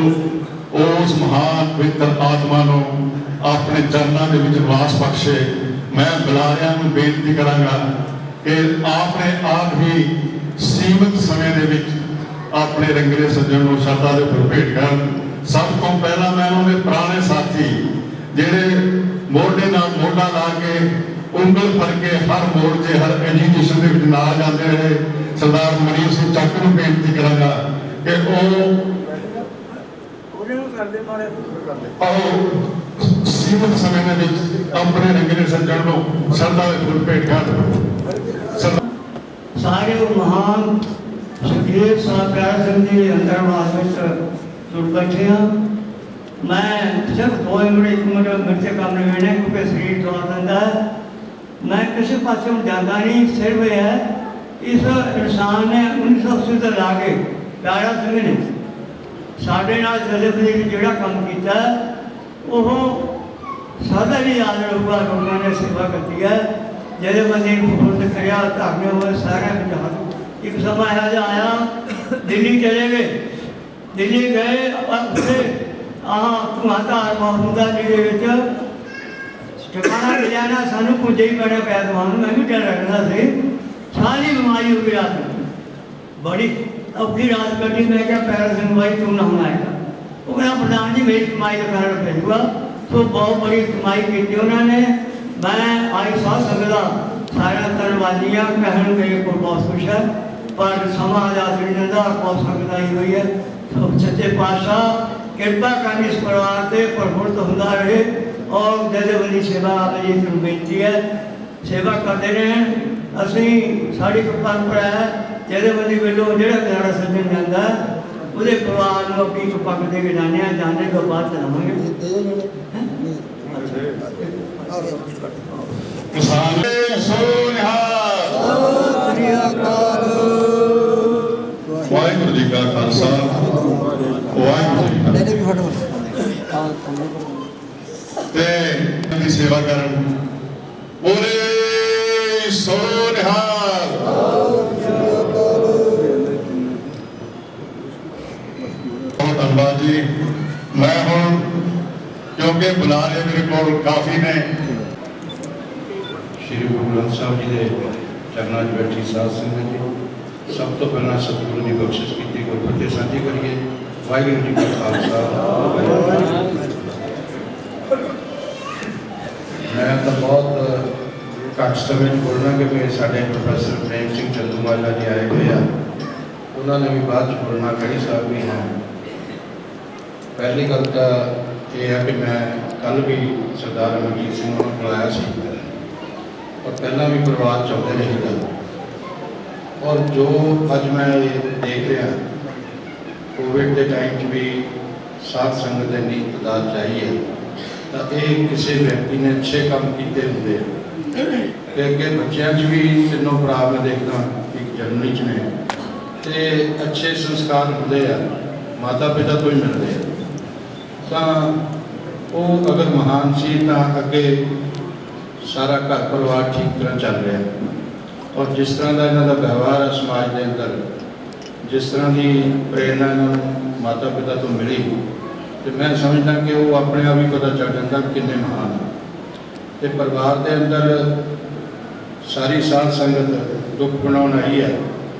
ਉਸ ਮਹਾਨ ਪਵਿੱਤਰ ਆਤਮਾ ਨੂੰ ਆਪਣੇ ਚਰਨਾਂ ਦੇ ਵਿੱਚ ਵਾਸ ਬਖਸ਼ੇ। ਮੈਂ ਬੁਲਾਰਿਆਂ ਨੂੰ ਬੇਨਤੀ ਕਰਾਂਗਾ ਕਿ ਆਪਣੇ ਆਪ ਹੀ ਸੀਮਿਤ ਸਮੇਂ ਦੇ ਵਿੱਚ ਆਪਣੇ ਰੰਗਲੇ ਸੱਜਣ ਨੂੰ ਸ਼ਰਧਾ ਦੇ ਫੁੱਲ ਭੇਟ ਕਰਨ। ਸਭ ਤੋਂ ਪਹਿਲਾਂ ਮੈਂ ਉਹਨਾਂ ਦੇ ਪੁਰਾਣੇ ਸਾਥੀ ਜਿਹੜੇ ਮੋਢੇ ਨਾਲ ਮੋਢਾ ਲਾ ਕੇ ਉਂਗਲ ਫੜ ਕੇ ਹਰ ਮੋੜ 'ਤੇ ਹਰ ਐਜੀਟੇਸ਼ਨ ਦੇ ਵਿੱਚ ਨਾਲ ਜਾਂਦੇ ਰਹੇ ਸਰਦਾਰ ਮਨੀਰ ਸਿੰਘ ਚੱਕ ਨੂੰ ਬੇਨਤੀ ਕਰਾਂਗਾ ਕਿ ਉਹ ਸੀਮਿਤ ਸਮੇਂ ਦੇ ਵਿੱਚ ਆਪਣੇ ਰੰਗਲੇ ਸੱਜਣ ਨੂੰ ਸ਼ਰਧਾ ਦੇ ਫੁੱਲ ਭੇਟ ਕਰਨ। ਸਾਰੇ महान सुखदेव साहब प्यारा सिंह जी अंतरवास में जुड़ बैठे हैं। मैं सिर्फ 2 मिनट 1 मिनट मेरे से काम नहीं होने क्योंकि शरीर दौड़ दिंदा है। मैं किसी पासे जाता नहीं, सिर्फ यह है इस इंसान ने 1980 ਤੋਂ ਲਾ ਕੇ प्यारा सिंह ने ਸਾਡੇ ਨਾਲ ਜਥੇਬੰਦੀ ਜਿਹੜਾ ਕੰਮ ਕੀਤਾ ਉਹ ਸਦਾ ਹੀ ਯਾਦ ਰਹੂਗਾ। ਲੋਕਾਂ ਨੇ ਸੇਵਾ ਕੀਤੀ ਹੈ ਜਥੇਬੰਦੀ ਨੂੰ ਫੋਨ ਕਰਿਆ ਧਰਨੇ ਹੋਏ ਸਾਰਿਆਂ ਵਿੱਚ ਹੱਥ। ਇੱਕ ਸਮਾਂ ਇਹੋ ਜਿਹਾ ਆਇਆ ਦਿੱਲੀ ਚਲੇ ਗਏ, ਦਿੱਲੀ ਗਏ ਉੱਥੇ ਧੂਆਂਧਾਰ ਮੌਜੂਦਾ ਜੀ ਦੇ ਵਿੱਚ ਟਿਕਾਣਾ ਲਿਜਾਣਾ ਸਾਨੂੰ ਪੁੱਜੇ ਹੀ ਪੈਣਾ ਪਿਆ। ਤੁਹਾਨੂੰ ਮੈਂ ਵੀ ਡਰ ਰੱਖਦਾ ਸੀ। ਸਾਰੀ ਬਿਮਾਰੀ ਹੋ ਗਈ ਰਾਤ ਨੂੰ, ਬੜੀ ਔਖੀ ਰਾਤ ਕੱਢੀ। ਮੈਂ ਕਿਹਾ ਪੈਰ ਸਿੰਘ ਭਾਈ ਤੂੰ ਨਾ ਆਏਗਾ। ਉਹ ਕਹਿੰਦਾ ਪ੍ਰਧਾਨ ਜੀ ਮੇਰੀ ਕਮਾਈ ਦਾ ਕਾਰਨ ਭੇਜੂਗਾ। ਸੋ ਬਹੁਤ ਬੜੀ ਕਮਾਈ ਕੀਤੀ ਉਹਨਾਂ ਨੇ। ਮੈਂ ਆਈ ਸਾਧ ਸੰਗਤ ਦਾ ਸਾਰਿਆਂ ਧੰਨਵਾਦੀਆਂ ਕਹਿਣ ਮੇਰੇ ਕੋਲ ਬਹੁਤ ਖੁਸ਼ ਹੈ, ਪਰ ਸਮਾਂ ਆਜ਼ਾਦ ਨਹੀਂ ਦਿੰਦਾ। ਬਹੁਤ ਸੰਗਤ ਆਈ ਹੋਈ ਹੈ। ਸੋ ਸੱਚੇ ਪਾਤਸ਼ਾਹ ਕਿਰਪਾ ਕਰਨ ਇਸ ਪਰਿਵਾਰ ਤੇ ਪ੍ਰਫੁੱਲਤ ਹੁੰਦਾ ਰਹੇ ਔਰ ਜਥੇਬੰਦੀ ਸੇਵਾ ਆਪ ਜੀ ਨੂੰ ਬੇਨਤੀ ਹੈ ਸੇਵਾ ਕਰਦੇ ਰਹਿਣ। ਅਸੀਂ ਸਾਡੀ ਪਰੰਪਰਾ ਹੈ ਜਥੇਬੰਦੀ ਵੱਲੋਂ ਜਿਹੜਾ ਪਿਆਰਾ ਸੱਜਣ ਜਾਂਦਾ ਉਹਦੇ ਪਰਿਵਾਰ ਨੂੰ ਆਪਣੀ ਪੱਗ ਦੇ ਕੇ ਜਾਂਦੇ ਹਾਂ। ਜਾਣੇ ਤੋਂ ਬਾਅਦ ਚਲਾਵਾਂਗੇ। ਕਿਸਾਨ ਸੋ ਨਿਹਾਲ। ਵਾਹਿਗੁਰੂ ਜੀ ਕਾ ਖਾਲਸਾ ਵਾਹਿਗੁਰੂ ਜੀ ਕੀ ਫਤਿਹ। ਤੇ ਦੀ ਸੇਵਾ ਕਰਨ ਬੋਲੇ ਸੋ ਨਿਹਾਲ। ਬਹੁਤ ਧੰਨਵਾਦ ਜੀ। ਮੈਂ ਹੁਣ ਕਿਉਂਕਿ ਬੁਲਾਰੇ ਮੇਰੇ ਕੋਲ ਕਾਫੀ ਨੇ। ਸ਼੍ਰੀ ਗੁਰੂ ਗ੍ਰੰਥ ਸਾਹਿਬ ਜੀ ਦੇ ਚਰਨਾਂ 'ਚ ਬੈਠੀ ਸਾਧ ਸੰਗਤ ਜੀ, ਸਭ ਤੋਂ ਪਹਿਲਾਂ ਸਤਿਗੁਰੂ ਦੀ ਬਖਸ਼ਿਸ਼ ਕੀਤੀ ਗੁਰਫਤਿਹ ਸਾਂਝੀ ਕਰੀਏ। ਵਾਹਿਗੁਰੂ ਜੀ ਕਾ ਖਾਲਸਾ ਵਾਹਿਗੁਰੂ ਜੀ ਕੀ ਫਤਿਹ। ਮੈਂ ਤਾਂ ਬਹੁਤ ਘੱਟ ਸਮੇਂ 'ਚ ਬੋਲਣਾ ਕਿਉਂਕਿ ਸਾਡੇ ਪ੍ਰੋਫੈਸਰ ਪ੍ਰੇਮ ਸਿੰਘ ਚੰਦੂਮਾਜਰਾ ਜੀ ਆਏ ਹੋਏ ਆ। ਉਹਨਾਂ ਨੇ ਵੀ ਬਾਅਦ 'ਚ ਬੋਲਣਾ, ਕੜੀ ਸਾਹਿਬ ਵੀ ਹੈ। ਪਹਿਲੀ ਗੱਲ ਤਾਂ ਇਹ ਹੈ ਕਿ ਮੈਂ ਕੱਲ੍ਹ ਵੀ ਸਰਦਾਰ ਅਮਰਜੀਤ ਸਿੰਘ ਨੂੰ ਬੁਲਾਇਆ ਸੀ ਔਰ ਪਹਿਲਾਂ ਵੀ ਪਰਿਵਾਰ ਚਾਹੁੰਦੇ ਰਹੀਦਾ। ਔਰ ਜੋ ਅੱਜ ਮੈਂ ਦੇਖ ਰਿਹਾ ਕੋਵਿਡ ਦੇ ਟਾਈਮ 'ਚ ਵੀ ਸਾਧ ਸੰਗਤ ਦੇ ਇੰਨੀ ਤਾਦਾਦ ਚਾਹੀ ਹੈ ਤਾਂ ਇਹ ਕਿਸੇ ਵਿਅਕਤੀ ਨੇ ਅੱਛੇ ਕੰਮ ਕੀਤੇ ਹੁੰਦੇ ਆ। ਤੇ ਅੱਗੇ ਬੱਚਿਆਂ 'ਚ ਵੀ ਤਿੰਨੋਂ ਭਰਾ ਮੈਂ ਦੇਖਦਾ ਇੱਕ ਜਰਮਨੀ 'ਚ ਨੇ ਤੇ ਅੱਛੇ ਸੰਸਕਾਰ ਹੁੰਦੇ ਆ, ਮਾਤਾ ਪਿਤਾ ਤੋਂ ਹੀ ਮਿਲਦੇ ਆ। ਤਾਂ ਉਹ ਅਗਰ ਮਹਾਨ ਸੀ ਤਾਂ ਅੱਗੇ ਸਾਰਾ ਘਰ ਪਰਿਵਾਰ ਠੀਕ ਤਰ੍ਹਾਂ ਚੱਲ ਰਿਹਾ। ਔਰ ਜਿਸ ਤਰ੍ਹਾਂ ਦਾ ਇਹਨਾਂ ਦਾ ਵਿਵਹਾਰ ਹੈ ਸਮਾਜ ਦੇ ਅੰਦਰ, ਜਿਸ ਤਰ੍ਹਾਂ ਦੀ ਪ੍ਰੇਰਨਾ ਇਹਨਾਂ ਨੂੰ ਮਾਤਾ ਪਿਤਾ ਤੋਂ ਮਿਲੀ, ਤੇ ਮੈਂ ਸਮਝਦਾ ਕਿ ਉਹ ਆਪਣੇ ਆਪ ਹੀ ਪਤਾ ਚੱਲ ਜਾਂਦਾ ਕਿੰਨੇ ਮਹਾਨ ਹਨ। ਤੇ ਪਰਿਵਾਰ ਦੇ ਅੰਦਰ ਸਾਰੀ ਸਾਧ ਸੰਗਤ ਦੁੱਖ ਬਣਾਉਣ ਆਈ ਹੈ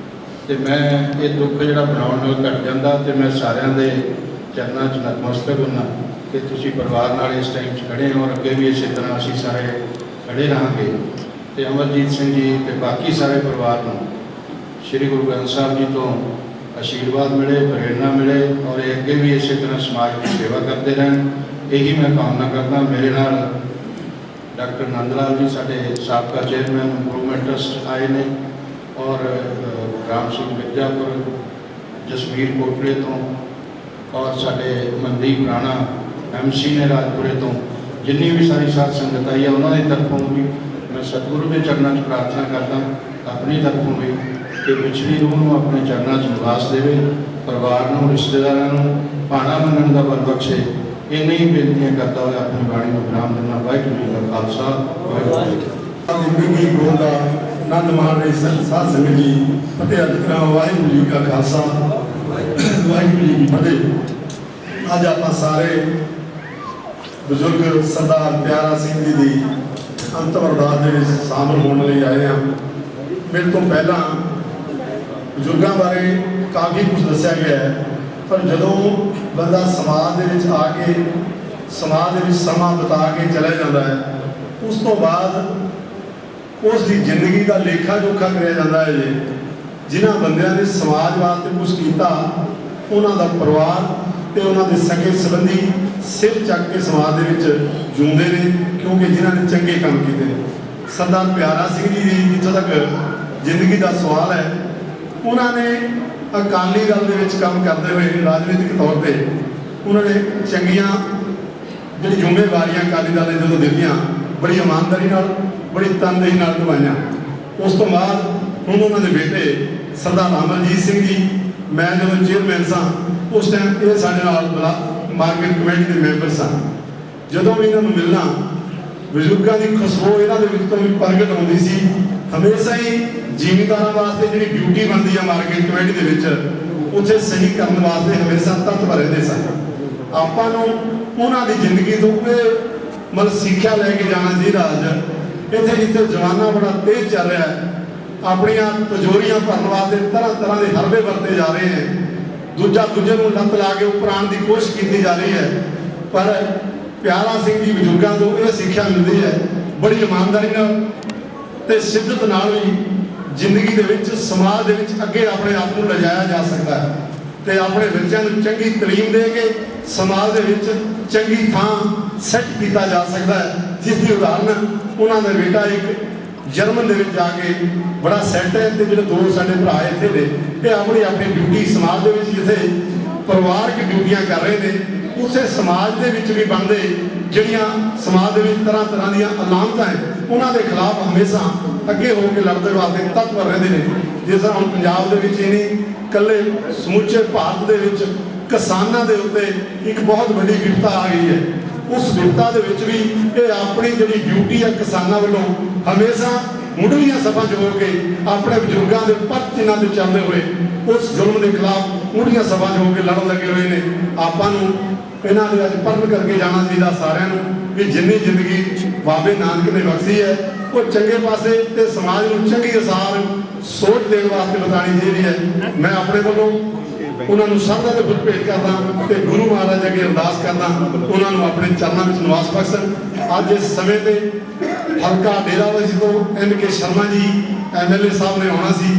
ਤੇ ਮੈਂ ਇਹ ਦੁੱਖ ਜਿਹੜਾ ਬਣਾਉਣ ਨਾਲ ਘਟ ਜਾਂਦਾ ਤੇ ਮੈਂ ਸਾਰਿਆਂ ਦੇ ਚਰਨਾਂ 'ਚ ਨਤਮਸਤਕ ਹੁੰਦਾ ਕਿ ਤੁਸੀਂ ਪਰਿਵਾਰ ਨਾਲ ਇਸ ਟਾਈਮ 'ਚ ਖੜੇ ਹੋ ਔਰ ਅੱਗੇ ਵੀ ਇਸੇ ਤਰ੍ਹਾਂ ਅਸੀਂ ਸਾਰੇ ਖੜੇ ਰਹਾਂਗੇ। ਤੇ ਅਮਰਜੀਤ ਸਿੰਘ ਜੀ ਤੇ ਬਾਕੀ ਸਾਰੇ ਪਰਿਵਾਰ ਨੂੰ ਸ਼੍ਰੀ ਗੁਰੂ ਗ੍ਰੰਥ ਸਾਹਿਬ ਜੀ ਤੋਂ ਆਸ਼ੀਰਵਾਦ ਮਿਲੇ, ਪ੍ਰੇਰਨਾ ਮਿਲੇ ਔਰ ਇਹ ਅੱਗੇ ਵੀ ਇਸੇ ਤਰ੍ਹਾਂ ਸਮਾਜ ਦੀ ਸੇਵਾ ਕਰਦੇ ਰਹਿਣ। ਇਹੀ ਮੈਂ ਕਾਮਨਾ ਕਰਦਾ। ਮੇਰੇ ਨਾਲ ਡਾਕਟਰ ਨੰਦ ਲਾਲ ਜੀ ਸਾਡੇ ਸਾਬਕਾ ਚੇਅਰਮੈਨ ਇੰਪਰੂਵਮੈਂਟ ਟਰਸਟ ਆਏ ਨੇ ਔਰ ਰਾਮ ਸਿੰਘ ਮਿਰਜ਼ਾਪੁਰ, ਜਸਵੀਰ ਕੋਟਲੇ ਤੋਂ ਔਰ ਸਾਡੇ ਮਨਦੀਪ ਰਾਣਾ MC ਨੇ ਰਾਜਪੁਰੇ ਤੋਂ, ਜਿੰਨੀ ਵੀ ਸਾਰੀ ਸਾਧ ਸੰਗਤ ਆਈ ਹੈ ਉਹਨਾਂ ਦੀ ਤਰਫੋਂ ਵੀ ਮੈਂ ਸਤਿਗੁਰੂ ਦੇ ਚਰਨਾਂ 'ਚ ਪ੍ਰਾਰਥਨਾ ਕਰਦਾ, ਆਪਣੀ ਤਰਫੋਂ ਵੀ ਕਿ ਪਿਛਲੀ ਰੂਹ ਨੂੰ ਆਪਣੇ ਚਰਨਾਂ 'ਚ ਨਿਵਾਸ ਦੇਵੇ, ਪਰਿਵਾਰ ਨੂੰ, ਰਿਸ਼ਤੇਦਾਰਾਂ ਨੂੰ ਭਾਣਾ ਮੰਨਣ ਦਾ ਬਲ ਬਖਸ਼ੇ। ਇੰਨੀ ਹੀ ਬੇਨਤੀਆਂ ਕਰਦਾ ਹੋਇਆ ਆਪਣੀ ਬਾਣੀ ਨੂੰ ਵਿਰਾਮ ਦਿੰਦਾ। ਵਾਹਿਗੁਰੂ ਜੀ ਕਾ ਖਾਲਸਾ, ਵਾਹਿਗੁਰੂ ਜੀ ਕੀ ਜ਼ਿੰਦਗੀ ਗੋਲ ਦਾ ਆਨੰਦ ਮਾਣ ਰਹੀ ਸਾਧ ਸੰਗਤ ਜੀ। ਫਤਿਹ ਅਰਜ ਕਰਾਂ। ਵਾਹਿਗੁਰੂ ਜੀ ਕਾ ਖਾਲਸਾ, ਵਾਹਿਗੁਰੂ ਜੀ ਕੀ ਫਤਿਹ। ਅੱਜ ਆਪਾਂ ਸਾਰੇ ਬਜ਼ੁਰਗ ਸਰਦਾਰ ਪਿਆਰਾ ਸਿੰਘ ਜੀ ਦੀ ਅੰਤਿਮ ਅਰਦਾਸ ਦੇ ਵਿੱਚ ਸ਼ਾਮਲ ਹੋਣ ਲਈ ਆਏ ਹਾਂ। ਮੇਰੇ ਤੋਂ ਪਹਿਲਾਂ ਬਜ਼ੁਰਗਾਂ ਬਾਰੇ ਕਾਫੀ ਕੁਝ ਦੱਸਿਆ ਗਿਆ ਹੈ, ਪਰ ਜਦੋਂ ਬੰਦਾ ਸਮਾਜ ਦੇ ਵਿੱਚ ਆ ਕੇ ਸਮਾਜ ਦੇ ਵਿੱਚ ਸਮਾਂ ਬਿਤਾ ਕੇ ਚਲਾ ਜਾਂਦਾ ਹੈ, ਉਸ ਤੋਂ ਬਾਅਦ ਉਸ ਦੀ ਜ਼ਿੰਦਗੀ ਦਾ ਲੇਖਾ ਜੋਖਾ ਕਰਿਆ ਜਾਂਦਾ ਹੈ। ਜਿਨ੍ਹਾਂ ਬੰਦਿਆਂ ਨੇ ਸਮਾਜ ਵਾਸਤੇ ਕੁਝ ਕੀਤਾ, ਉਹਨਾਂ ਦਾ ਪਰਿਵਾਰ ਤੇ ਉਹਨਾਂ ਦੇ ਸਕੇ ਸੰਬੰਧੀ ਸਿਰ ਚੱਕ ਕੇ ਸਮਾਜ ਦੇ ਵਿੱਚ ਜਿਉਂਦੇ ਨੇ, ਕਿਉਂਕਿ ਜਿਨ੍ਹਾਂ ਨੇ ਚੰਗੇ ਕੰਮ ਕੀਤੇ ਨੇ। ਸਰਦਾਰ ਪਿਆਰਾ ਸਿੰਘ ਜੀ ਦੀ ਜਿੱਥੋਂ ਤੱਕ ਜ਼ਿੰਦਗੀ ਦਾ ਸਵਾਲ ਹੈ, ਉਹਨਾਂ ਨੇ ਅਕਾਲੀ ਦਲ ਦੇ ਵਿੱਚ ਕੰਮ ਕਰਦੇ ਹੋਏ ਰਾਜਨੀਤਿਕ ਤੌਰ ਤੇ ਉਹਨਾਂ ਨੇ ਚੰਗੀਆਂ ਜਿਹੜੀ ਜ਼ਿੰਮੇਵਾਰੀਆਂ ਅਕਾਲੀ ਦਲ ਨੇ ਜਦੋਂ ਦਿੱਤੀਆਂ, ਬੜੀ ਇਮਾਨਦਾਰੀ ਨਾਲ, ਬੜੀ ਤਨਦੇਹੀ ਨਾਲ ਨਿਭਾਈਆਂ। ਉਸ ਤੋਂ ਬਾਅਦ ਹੁਣ ਉਹਨਾਂ ਦੇ ਬੇਟੇ ਸਰਦਾਰ ਅਮਰਜੀਤ ਸਿੰਘ ਜੀ, ਮੈਂ ਜਦੋਂ ਚੇਅਰਮੈਨ ਸਾਂ ਉਸ ਟਾਈਮ ਇਹ ਸਾਡੇ ਨਾਲ ਮਾਰਕੀਟ ਕਮੇਟੀ ਦੇ ਮੈਂਬਰ ਸਨ। ਜਦੋਂ ਵੀ ਇਹਨਾਂ ਨੂੰ ਮਿਲਣਾ, ਬਜ਼ੁਰਗਾਂ ਦੀ ਖੁਸ਼ਬੂ ਇਹਨਾਂ ਦੇ ਵਿੱਚ ਤੋਂ ਵੀ ਪ੍ਰਗਟ ਹੁੰਦੀ ਸੀ। ਹਮੇਸ਼ਾ ਹੀ ਜ਼ਿਮੀਂਦਾਰਾਂ ਵਾਸਤੇ ਜਿਹੜੀ ਡਿਊਟੀ ਬਣਦੀ ਆ ਮਾਰਕੀਟ ਕਮੇਟੀ ਦੇ ਵਿੱਚ, ਉੱਥੇ ਸਹੀ ਕਰਨ ਵਾਸਤੇ ਹਮੇਸ਼ਾ ਤਤਪਰ ਰਹਿੰਦੇ ਸਨ। ਆਪਾਂ ਨੂੰ ਉਹਨਾਂ ਦੀ ਜ਼ਿੰਦਗੀ ਤੋਂ ਇਹ ਮਤਲਬ ਸਿੱਖਿਆ ਲੈ ਕੇ ਜਾਣਾ ਚਾਹੀਦਾ। ਅੱਜ ਇੱਥੇ ਜਿੱਥੇ ਜਵਾਨਾ ਬੜਾ ਤੇਜ਼ ਚੱਲ ਰਿਹਾ ਹੈ, ਆਪਣੀਆਂ ਤਜੋਰੀਆਂ ਭਰਨ ਵਾਸਤੇ ਤਰ੍ਹਾਂ ਤਰ੍ਹਾਂ ਦੇ ਹਰਬੇ ਵਰਤੇ ਜਾ ਰਹੇ ਹੈ, ਦੂਜੇ ਨੂੰ ਲੱਤ ਲਾ ਕੇ ਉੱਪਰ ਆਉਣ ਦੀ ਕੋਸ਼ਿਸ਼ ਕੀਤੀ ਜਾ ਰਹੀ ਹੈ। ਪਰ ਪਿਆਰਾ ਸਿੰਘ ਜੀ ਬਜ਼ੁਰਗਾਂ ਤੋਂ ਇਹ ਸਿੱਖਿਆ ਮਿਲਦੀ ਹੈ, ਬੜੀ ਇਮਾਨਦਾਰੀ ਨਾਲ ਤੇ ਸਿੱਧਤ ਨਾਲ ਵੀ ਜ਼ਿੰਦਗੀ ਦੇ ਵਿੱਚ ਸਮਾਜ ਦੇ ਵਿੱਚ ਅੱਗੇ ਆਪਣੇ ਆਪ ਨੂੰ ਲਿਜਾਇਆ ਜਾ ਸਕਦਾ ਹੈ ਤੇ ਆਪਣੇ ਬੱਚਿਆਂ ਨੂੰ ਚੰਗੀ ਤਾਲੀਮ ਦੇ ਕੇ ਸਮਾਜ ਦੇ ਵਿੱਚ ਚੰਗੀ ਥਾਂ ਸੈੱਟ ਕੀਤਾ ਜਾ ਸਕਦਾ ਹੈ। ਜਿਸ ਦੀ ਉਦਾਹਰਨ ਉਹਨਾਂ ਦਾ ਬੇਟਾ ਇੱਕ ਜਰਮਨ ਦੇ ਵਿੱਚ ਜਾ ਕੇ ਬੜਾ ਸੈੱਟ ਹੈ, ਤੇ ਜਿਹੜੇ ਦੋ ਸਾਡੇ ਭਰਾ ਇੱਥੇ ਨੇ, ਇਹ ਆਪਣੀ ਆਪਣੀ ਡਿਊਟੀ ਸਮਾਜ ਦੇ ਵਿੱਚ ਜਿੱਥੇ ਪਰਿਵਾਰਕ ਡਿਊਟੀਆਂ ਕਰ ਰਹੇ ਨੇ, ਉਸੇ ਸਮਾਜ ਦੇ ਵਿੱਚ ਵੀ ਬਣਦੇ ਜਿਹੜੀਆਂ ਸਮਾਜ ਦੇ ਵਿੱਚ ਤਰ੍ਹਾਂ ਤਰ੍ਹਾਂ ਦੀਆਂ ਅਲਾਮਤਾਂ ਹੈ, ਉਹਨਾਂ ਦੇ ਖਿਲਾਫ ਹਮੇਸ਼ਾ ਅੱਗੇ ਹੋ ਕੇ ਲੜਦੇ ਵਾਸਤੇ ਤਤਪਰ ਰਹਿੰਦੇ ਨੇ। ਜਿਸ ਤਰ੍ਹਾਂ ਹੁਣ ਪੰਜਾਬ ਦੇ ਵਿੱਚ ਹੀ ਨਹੀਂ, ਇਕੱਲੇ ਸਮੁੱਚੇ ਭਾਰਤ ਦੇ ਵਿੱਚ ਕਿਸਾਨਾਂ ਦੇ ਉੱਤੇ ਇੱਕ ਬਹੁਤ ਵੱਡੀ ਵਿਪਤਾ ਆ ਗਈ ਹੈ। ਉਸ ਵਿਪਤਾ ਦੇ ਵਿੱਚ ਵੀ ਇਹ ਆਪਣੀ ਜਿਹੜੀ ਡਿਊਟੀ ਹੈ ਕਿਸਾਨਾਂ ਵੱਲੋਂ ਹਮੇਸ਼ਾ ਮੁੱਢਲੀਆਂ ਸਭਾ 'ਚ ਹੋ ਕੇ ਆਪਣੇ ਬਜ਼ੁਰਗਾਂ ਦੇ ਪੱਤ ਚਿੰਨ੍ਹਾਂ ਤੇ ਚੱਲਦੇ ਹੋਏ ਉਸ ਜ਼ੁਲਮ ਦੇ ਖਿਲਾਫ ਮੁੱਢਲੀਆਂ ਸਭਾ 'ਚ ਹੋ ਕੇ ਲੜਨ ਲੱਗੇ ਹੋਏ ਨੇ। ਆਪਾਂ ਨੂੰ ਇਹਨਾਂ ਦੇ ਅੱਜ ਪਰਨ ਕਰਕੇ ਜਾਣਾ ਚਾਹੀਦਾ ਸਾਰਿਆਂ ਨੂੰ ਵੀ ਜਿੰਨੀ ਜ਼ਿੰਦਗੀ ਬਾਬੇ ਨਾਨਕ ਨੇ ਬਖਸ਼ੀ ਹੈ, ਉਹ ਚੰਗੇ ਪਾਸੇ ਤੇ ਸਮਾਜ ਨੂੰ ਚੰਗੀ ਅਸਾਰ ਸੋਚ ਦੇਣ ਵਾਸਤੇ ਬਤਾਣੀ ਚਾਹੀਦੀ ਹੈ। ਮੈਂ ਆਪਣੇ ਵੱਲੋਂ ਉਹਨਾਂ ਨੂੰ ਸ਼ਰਧਾ ਦੇ ਫੁੱਲ ਭੇਟ ਕਰਦਾ ਤੇ ਗੁਰੂ ਮਹਾਰਾਜ ਅੱਗੇ ਅਰਦਾਸ ਕਰਦਾ, ਉਹਨਾਂ ਨੂੰ ਆਪਣੇ ਚਰਨਾਂ ਵਿੱਚ ਨਿਵਾਸ ਬਖਸ਼ਣ। ਅੱਜ ਇਸ ਸਮੇਂ ਤੇ ਹਲਕਾ ਡੇਰਾਵਾਸੀ ਤੋਂ NK ਸ਼ਰਮਾ ਜੀ MLA ਸਾਹਿਬ ਨੇ ਆਉਣਾ ਸੀ,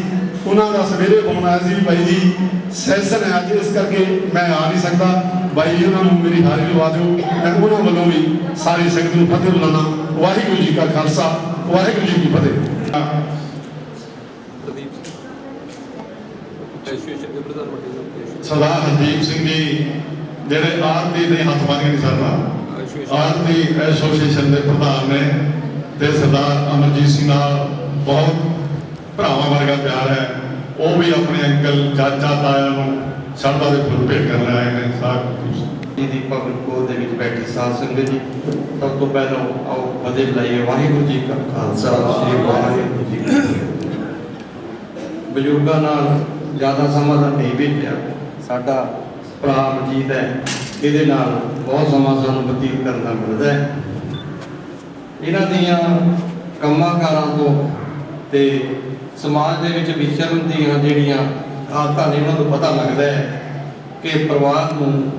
ਉਹਨਾਂ ਦਾ ਸਵੇਰੇ ਫੋਨ ਆਇਆ ਸੀ ਬਾਈ ਜੀ ਸੈਸ਼ਨ ਹੈ ਅੱਜ, ਇਸ ਕਰਕੇ ਮੈਂ ਆ ਨਹੀਂ ਸਕਦਾ। ਬਾਈ ਜੀ ਉਹਨਾਂ ਨੂੰ ਮੇਰੀ ਹਾਜ਼ਰੀ ਲਵਾ ਦਿਓ। ਮੈਂ ਉਹਨਾਂ ਵੱਲੋਂ ਵੀ ਸਾਰੀ ਸੰਗਤ ਨੂੰ ਫਤਿਹ ਬੁਲਾਉਣਾ। ਵਾਹਿਗੁਰੂ ਜੀ ਕਾ ਖਾਲਸਾ, ਵਾਹਿਗੁਰੂ ਜੀ ਕੀ ਫਤਿਹ। ਸਰਦਾਰ ਹਰਦੀਪ ਸਿੰਘ ਜੀ ਜਿਹੜੇ ਆਰਤੀ ਦੇ ਹੱਥ ਬੰਨ੍ਹ ਕੇ ਨਹੀਂ ਸਰਦਾ, ਆਰਤੀ ਐਸੋਸੀਏਸ਼ਨ ਦੇ ਪ੍ਰਧਾਨ ਨੇ, ਤੇ ਸਰਦਾਰ ਅਮਰਜੀਤ ਸਿੰਘ ਨਾਲ ਬਹੁਤ ਭਰਾਵਾਂ ਵਰਗਾ ਪਿਆਰ ਹੈ। ਉਹ ਵੀ ਆਪਣੇ ਅੰਕਲ ਚਾਚਾ ਤਾਇਆ ਨੂੰ ਸ਼ਰਧਾ ਦੇ ਫੁੱਲ ਭੇਟ ਕਰਨ ਆਏ ਨੇ। ਜੀ ਦੀ ਪਬਲਿਕ ਕੋਲ ਦੇ ਵਿੱਚ ਬੈਠੀ ਸਾਧ ਸੰਗਤ ਜੀ, ਸਭ ਤੋਂ ਪਹਿਲਾਂ ਆਓ ਫਤਿਹ ਬੁਲਾਈਏ। ਵਾਹਿਗੁਰੂ ਜੀ ਕਾ ਖਾਲਸਾ, ਸ੍ਰੀ ਵਾਹਿਗੁਰੂ ਜੀ ਕੀ ਫਤਿਹ। ਬਜ਼ੁਰਗਾਂ ਨਾਲ ਜ਼ਿਆਦਾ ਸਮਾਂ ਤਾਂ ਨਹੀਂ ਬੀਤਿਆ। ਸਾਡਾ ਭਰਾ ਅਮਰਜੀਤ ਹੈ, ਇਹਦੇ ਨਾਲ ਬਹੁਤ ਸਮਾਂ ਸਾਨੂੰ ਬਤੀਤ ਕਰਨਾ ਮਿਲਦਾ ਹੈ। ਇਹਨਾਂ ਦੀਆਂ ਕੰਮਾਂ ਕਾਰਾਂ ਤੋਂ ਤੇ ਸਮਾਜ ਦੇ ਵਿੱਚ ਵਿਚਰਨ ਦੀਆਂ ਜਿਹੜੀਆਂ ਆਦਤਾਂ ਨੇ, ਉਹਨਾਂ ਤੋਂ ਪਤਾ ਲੱਗਦਾ ਹੈ ਕਿ ਪਰਿਵਾਰ ਨੂੰ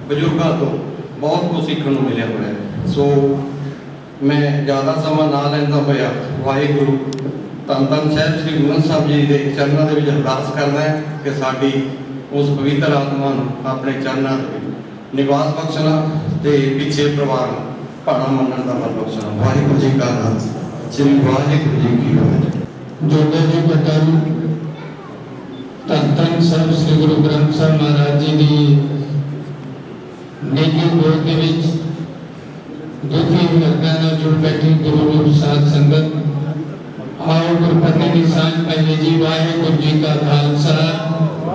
ਬਜ਼ੁਰਗਾਂ ਤੋਂ ਬਹੁਤ ਕੁਝ ਸਿੱਖਣ ਨੂੰ ਮਿਲਿਆ ਹੋਇਆ ਹੈ। ਸੋ ਮੈਂ ਜ਼ਿਆਦਾ ਸਮਾਂ ਨਾ ਲੈਂਦਾ ਹੋਇਆ ਵਾਹਿਗੁਰੂ ਧੰਨ ਧੰਨ ਸਾਹਿਬ ਸ੍ਰੀ ਗੁਰੂ ਗ੍ਰੰਥ ਸਾਹਿਬ ਜੀ ਦੇ ਚਰਨਾਂ ਦੇ ਵਿੱਚ ਅਰਦਾਸ ਕਰਦਾ ਹੈ ਕਿ ਸਾਡੀ ਉਸ ਪਵਿੱਤਰ ਆਤਮਾ ਨੂੰ ਆਪਣੇ ਚਰਨਾਂ ਦੇ ਵਿੱਚ ਨਿਵਾਸ ਬਖਸ਼ਣਾ ਤੇ ਪਿੱਛੇ ਪਰਿਵਾਰ ਨੂੰ ਭਾਣਾ ਮੰਨਣ ਦਾ ਬਲ ਬਖਸ਼ਣਾ। ਵਾਹਿਗੁਰੂ ਜੀ ਕਾ ਖਾਲਸਾ, ਸ੍ਰੀ ਵਾਹਿਗੁਰੂ ਜੀ ਕੀ ਫਤਿਹ। ਜੋੜੇ ਜੀ ਬਟਨ ਧੰਨ ਧੰਨ ਸਾਹਿਬ ਸ੍ਰੀ ਗੁਰੂ ਗ੍ਰੰਥ ਸਾਹਿਬ ਮਹਾਰਾਜ ਜੀ ਦੀ ਨੇਕੀ ਗੋਦ ਦੇ ਵਿੱਚ ਦੁਖੀ ਵਰਗਾਂ ਨਾਲ ਜੁੜ ਬੈਠੀ ਗੁਰੂ ਰੂਪ ਸਾਧ ਸੰਗਤ, ਆਓ ਗੁਰਪਤੀ ਦੀ ਸਾਂਝ ਪਾਈਏ ਜੀ। ਵਾਹਿਗੁਰੂ ਜੀ ਕਾ ਖਾਲਸਾ,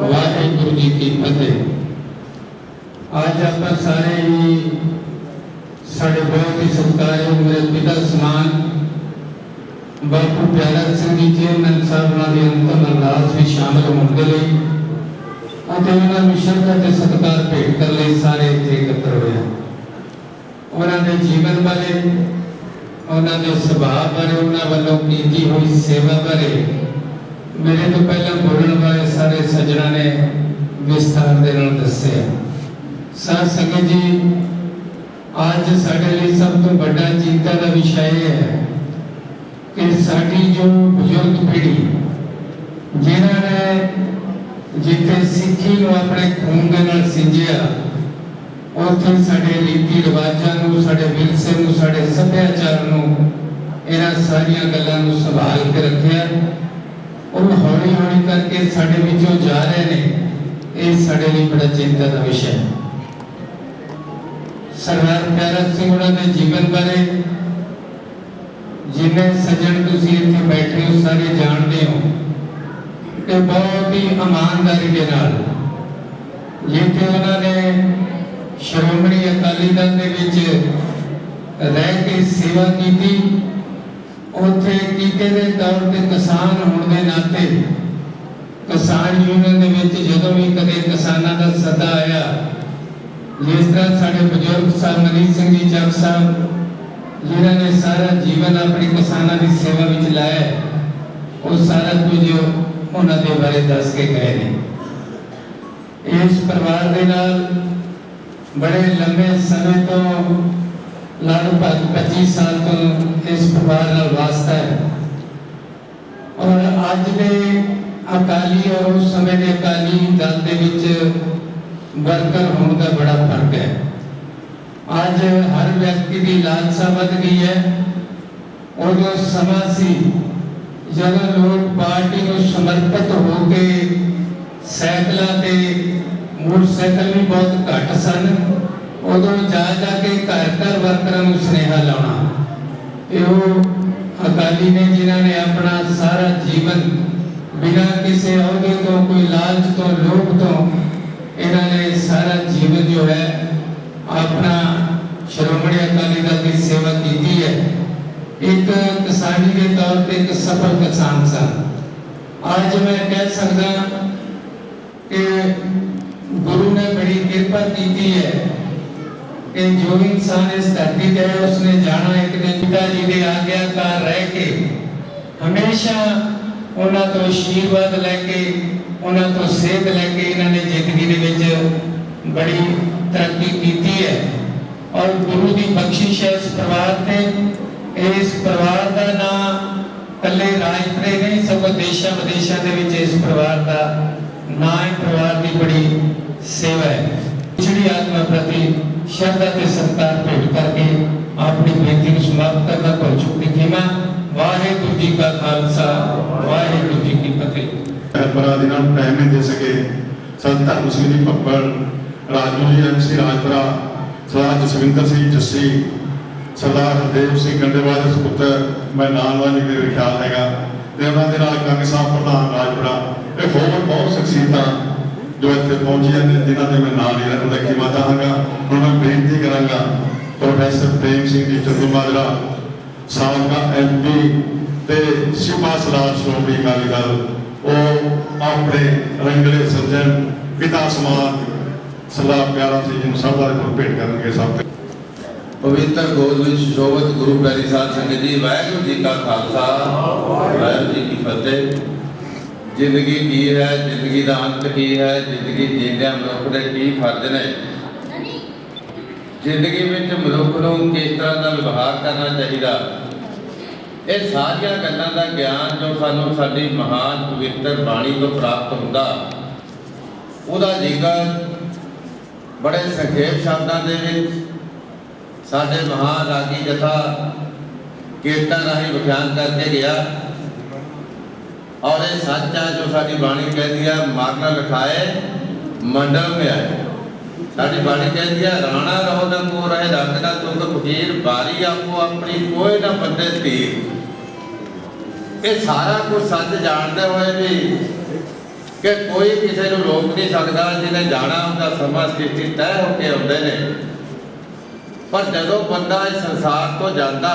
ਵਾਹਿਗੁਰੂ ਜੀ ਕੀ ਫਤਿਹ। आज आप सारे ही साढ़े बहुत ही सत्कारयोग मेरे पिता समान बापू प्यारा सिंह जी चेयरमैन साहब की अंतिम अरदास में शामिल होने के लिए श्रद्धा के सत्कार भेंट कर लिए सारे इतने एकत्र हुए। उन्होंने जीवन बारे, उन्होंने सुभाव बारे, उन्होंने वालों की हुई सेवा बारे मेरे तो पहले बोलने वाले सारे सज्जनों ने विस्तार के नाल दस्सिया। साध संगत जी, आज साडे लिए सब तो बड़ा चिंता का विषय है कि साडी जो बुजुर्ग पीढ़ी जिन्होंने जिथे सिक्खी को अपने खून के नाल सिंजिया, उत्थे साडे रीति रिवाजां नूं, साडे विरसे नूं, साडे सभ्याचार नूं, इन्हां सारियां गल्लां नूं संभाल के रखिया और हौली हौली करके साडे विचों जा रहे ने। ये साडे लिए बड़ा चिंता का विषय है। सरदार प्यारा सिंह उन्होंने जीवन बारे जिन्हें सज्जन तुसीं इत्थे बैठे हो सारे जानते हो कि बहुत ही ईमानदारी के नाल जिथे उन्होंने श्रोमणी अकाली दल दे विच रह के सेवा की थी, उत्थे कीते दे तौर ते किसान होने के नाते किसान यूनियन दे विच जदों भी कदे किसानां दा सदा आया, जिस तरह साढ़े बुजुर्ग साहब मनीष सिंह जी चक साहब जिन्होंने सारा जीवन अपनी किसानों की सेवा में लाया, वो सारा कुछ उन्होंने बारे दस के गए ने। इस परिवार के नाल बड़े लंबे समय तो लगभग 25 साल तो इस परिवार नाल वास्ता है और अज के अकाली और उस समय के अकाली दल के विच वर्कर होने का बड़ा फर्क है। आज हर व्यक्ति की लालसा बढ़ गई है। उदों समा सी जब लोग पार्टी को समर्पित होके सैकलों पे मोटरसाइकिल भी बहुत घट सन, उदों जा जाके घर घर वर्करां नूं सुनेहा लाउणा। यो अकाली ने जिन्होंने अपना सारा जीवन बिना किसी अहदे तो कोई लालच तो लोभ तो इन्होंने सारा जीवन जो है अपना श्रोमणी अकाली दल की सेवा की है। एक किसानी के तौर पे एक सफल किसान सन। आज मैं कह सकता कि गुरु ने बड़ी कृपा की है कि जो इंसान इस धरती पे है उसने जाना एक दिन पिताजी के आज्ञाकार रह के हमेशा उन्होंने तो आशीर्वाद लैके उन्होंने तो सेहत लैके इन्होंने जिंदगी के विच बड़ी तरक्की की है और गुरु की बख्शिश है इस परिवार से। इस परिवार का नाम कले राजपुरे नहीं सगों देशा विदेशों के विच इस परिवार का नाम है। परिवार की बड़ी सेवा है। पिछड़ी आत्मा प्रति श्रद्धा के सत्कार भेंट करके अपनी बेनती को समाप्त करना पर चुकी खिमा। वाहिगुरू जी का खालसा वाहिगुरू जी की फतेह। भरा दिन टाइम नहीं दे सके संत धर्म सिंह जी पप्पड़, राजू जी MC राजपुरा, सरदार जसविंदर सिंह जस्सी, सरदार हरदेव सिंह गंडेवाल ਦੇ ਸੁਪੁੱਤਰ मैं नाम वाले मेरे ख्याल हैगा ਤੇ ਉਹਨਾਂ ਦੇ ਨਾਲ ਕੰਗ ਸਾਹਿਬ ਪ੍ਰਧਾਨ ਰਾਜਪੁਰਾ ਇਹ ਹੋਰ ਬਹੁਤ ਸ਼ਖਸੀਅਤਾਂ ਜੋ ਇੱਥੇ ਪਹੁੰਚੀਆਂ ਨੇ ਜਿਨ੍ਹਾਂ ਦੇ ਮੈਂ ਨਾਮ ਨਹੀਂ ਰੱਖਦਾ ਕਿ ਮੈਂ ਚਾਹਾਂਗਾ ਹੁਣ ਮੈਂ ਬੇਨਤੀ ਕਰਾਂਗਾ ਪ੍ਰੋਫੈਸਰ ਪ੍ਰੇਮ ਸਿੰਘ ਜੀ ਚੰਦੂਮਾਜਰਾ ਸਾਬਕਾ MP ਤੇ ਸਿਪਾ ਸਰਦਾਰ ਸ਼੍ਰੋਮਣੀ ਅਕਾਲੀ ਦਲ ਉਹ ਆਪਣੇ ਰੰਗਲੇ ਸੱਜਣ ਪਿਤਾ ਸਮਾਨ ਸਰਦਾਰ ਪਿਆਰਾ ਸਿੰਘ ਜੀ ਨੂੰ ਸਭ ਦਾ ਭੇਟ ਕਰਨਗੇ। ਸਭ पवित्र गोद में सुशोभित गुरु प्यारी साध संगत जी, वाहिगुरू जी का खालसा वाहिगुरू जी की फतेह। जिंदगी की है, जिंदगी का अंत की है, जिंदगी जींदे मनुख के की फर्ज ने, जिंदगी में मनुख को किस तरह का व्यवहार करना चाहिए, ये सारिया गल्लां का ज्ञान जो सानू साडी महान पवित्र बाणी तो प्राप्त होंदा, उहदा जिक्र बड़े संखेप शब्दों के साडे महान रागी जथा कीर्तन राही व्याख्यान करके गया और ये सच है जो साडी बाणी कहती है मारना लिखाए मंडल में आए। साडी बाणी कहती है राणा रहो न को रहे रंग ना तुंग फकीर बारी आपको अपनी कोई ना बंदे तीर। ये सारा कुछ सच जानते हुए भी कि कोई किसी को रोक नहीं सकता, जिन्हें जाना उनका समा स्थिति तय होके आते हैं। पर जदों बंदा इस संसार तो जाता,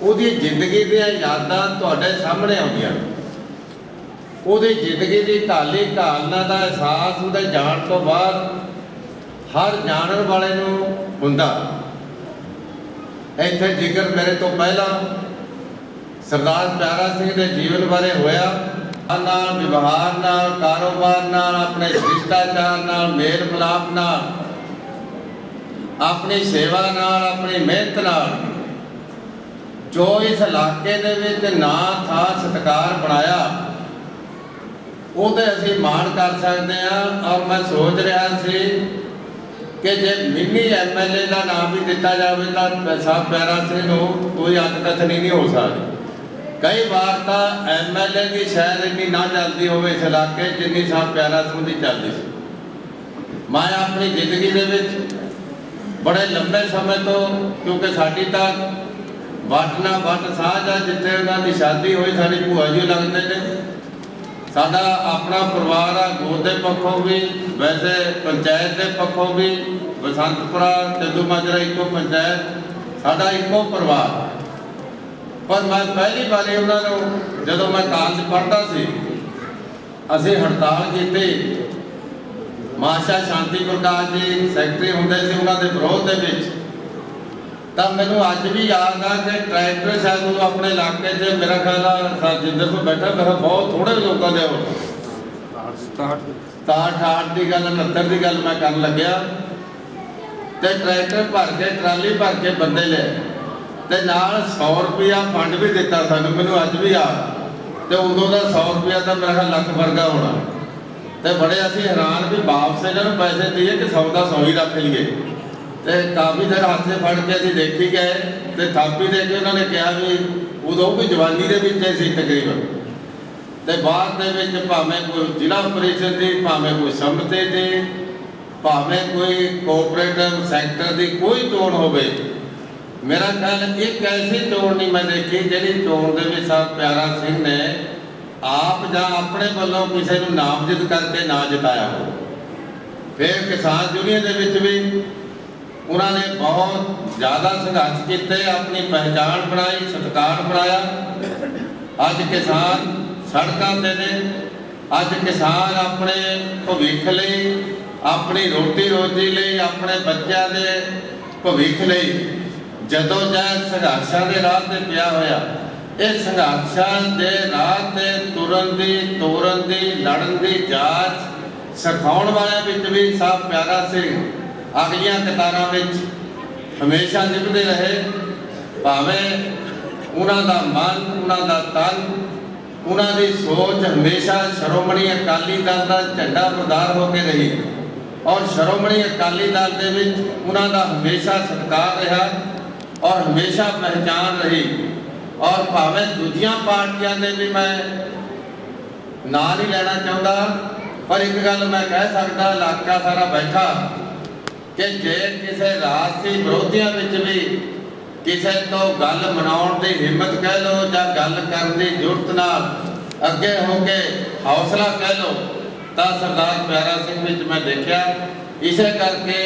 उसकी जिंदगी दी यादां तुहाडे सामने आउंदियां, उसकी जिंदगी की काली घालना का एहसास उसदे जाण तो बाद हर जानन वाले नूं हुंदा। इत्थे जिक्र मेरे तो पहला सरदार प्यारा सिंह के जीवन बारे होया, नाल व्यवहार नाल, कारोबार नाल, अपने शिष्टाचार नाल, मेल मिलाप नाल, अपनी सेवा नाल, अपनी मेहनत नाल जो इस इलाके दे विच नां था सत्कार बनाया, वो तो असीं माण कर सकते हैं। और मैं सोच रहा सी कि जे मिनी MLA का नाम भी दिता जाए तो साहब प्यारा सिंह नूं कोई अटकथनी नहीं हो सकती। कई बार तो MLA की शायद इन्नी ना चलती हो इस इलाके जिन्नी साहब प्यारा सिंह की चलती सी। मैं अपनी जिंदगी दे विच बड़े लंबे समय तो, क्योंकि साडी तो वट ना वट साझ आ, जिथे उन्होंने शादी हुई साडी भूआ जी लगते हैं, साडा अपना परिवार आ, गोद के पक्षों भी, वैसे पंचायत के पक्षों भी, बसंतपुरा चंदू माजरा इको पंचायत, साडा इको परिवार। पर मैं पहली बारी उन्होंने जदों मैं कॉलेज पढ़ता सी, असीं हड़ताल की, माशा शांति प्रकाश जी सैकटरी होंदे सी, उन्होंने विरोध के विच, तब मैनूं अज भी याद आ कि ट्रैक्टर शायद उदों अपने इलाके च मेरा ख्याल आ जिंदर को बैठा मेरा बहुत थोड़े लोगों के हो 67 की गल 69 की गल मैं कर लग्या, तो ट्रैक्टर भर के ट्राली भर के बंदे ले ते नाल 100 रुपया फंड भी दिता सानूं, मैनूं अज भी याद। तो उदों का 100 रुपया तो मेरा ख्याल लख वर्गा होना। तो बड़े असीं हैरान भी वापस इन्हां नूं पैसे दिए कि 100 का 100 ही रख लीए। तो काफ़ी देर हाथ से फड़ के असीं देखी गए, तो थापी दे के उन्होंने कहा भी उदों भी जवानी दे विच सी तकरीबन। तो बाद दे विच भावें कोई जिला परिषद की, भावें कोई सम्मति की, भावें कोई कोऑपरेटिव सैक्टर की कोई चोण होवे, मेरा ख्याल एक ऐसी चोण नहीं मैं देखी जिहड़ी चोण दे विच साहब प्यारा सिंह ने आप जां अपने वल्लों किसी को नामजद करके ना जिताया हो। फिर किसान यूनियन दे विच भी उन्होंने बहुत ज़्यादा संघर्ष किए, अपनी पहचान बनाई, सत्कार बनाया। अज किसान सड़कों पर ने, अज किसान अपने भविख लई, अपनी रोटी रोजी लई, अपने बच्चों के भविख लई जदोजहद संघर्षां के राह ते पिया होया। इस संघर्षां के राह ते तुरन दी, तोड़न दी, लड़न दी जाच सिखाउण वालियां विच भी साहब प्यारा सिंह अगलियां कतारां विच हमेशा निभदे रहे। भावें उन्हां दा मन, उन्हां दा तन, उन्हां दी सोच हमेशा श्रोमणी अकाली दल का झंडा बरदार होकर रही और श्रोमणी अकाली दल दे विच उन्हां दा हमेशा सत्कार रहा और हमेशा पहचान रही। और भावें दूजियां पार्टियां ने भी मैं ना नहीं लेना चाहता, पर एक गल मैं कह सकता इलाका सारा बैठा कि जे किसी राजसी विरोधियों विच भी किसी तो गल मनाउण दी हिम्मत कह लो या गल करन दी जुरत नाल अगे हो के हौसला कह लो, तो सरदार प्यारा सिंह विच मैं देखा। इसे करके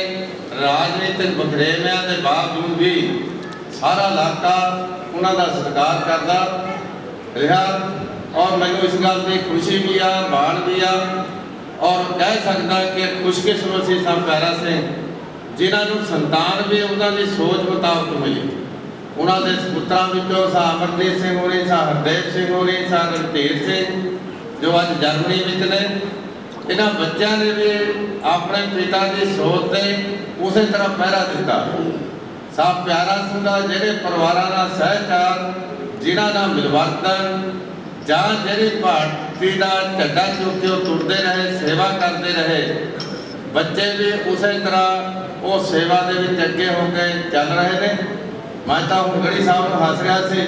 राजनीतिक वखरेविਆਂ के बावजूद भी सारा इलाका उन्होंने सत्कार करता रहा और मैनूं इस गल की खुशी भी आ, माण भी आ और कह सकता कि खुशकिस्मत सी साहब प्यारा सिंह जिन्होंने संतान भी उन्होंने सोच मुताबिक मिली। उन्होंने पुत्रों विचों सा अमरजीत सिंह होनी, सा हरदेव सिंह होनी, सा रणधीर सिंह जो अज जर्मनी में ने, इन्होंने बच्चों ने भी अपने पिता की सोच से उस तरह पहरा दिता। साहब प्यारा सिंह का ਜਿਹੜੇ परिवारों का सहचार, जिन्हों का मिलवर्तन ਜਾਂ ਜਿਹੜੀ ਭਾਰਤੀ ਦਾ ਝੰਡਾ ਚੁੱਕ ਕੇ ਤੁਰਦੇ ਰਹੇ, सेवा करते रहे, बच्चे भी उस तरह वो सेवा ਦੇ ਵਿੱਚ ਅੱਗੇ ਹੋ ਕੇ ਚੱਲ ਰਹੇ ਨੇ। मैं तो हुगड़ी साहब ਨੂੰ हस ਰਿਹਾ ਸੀ,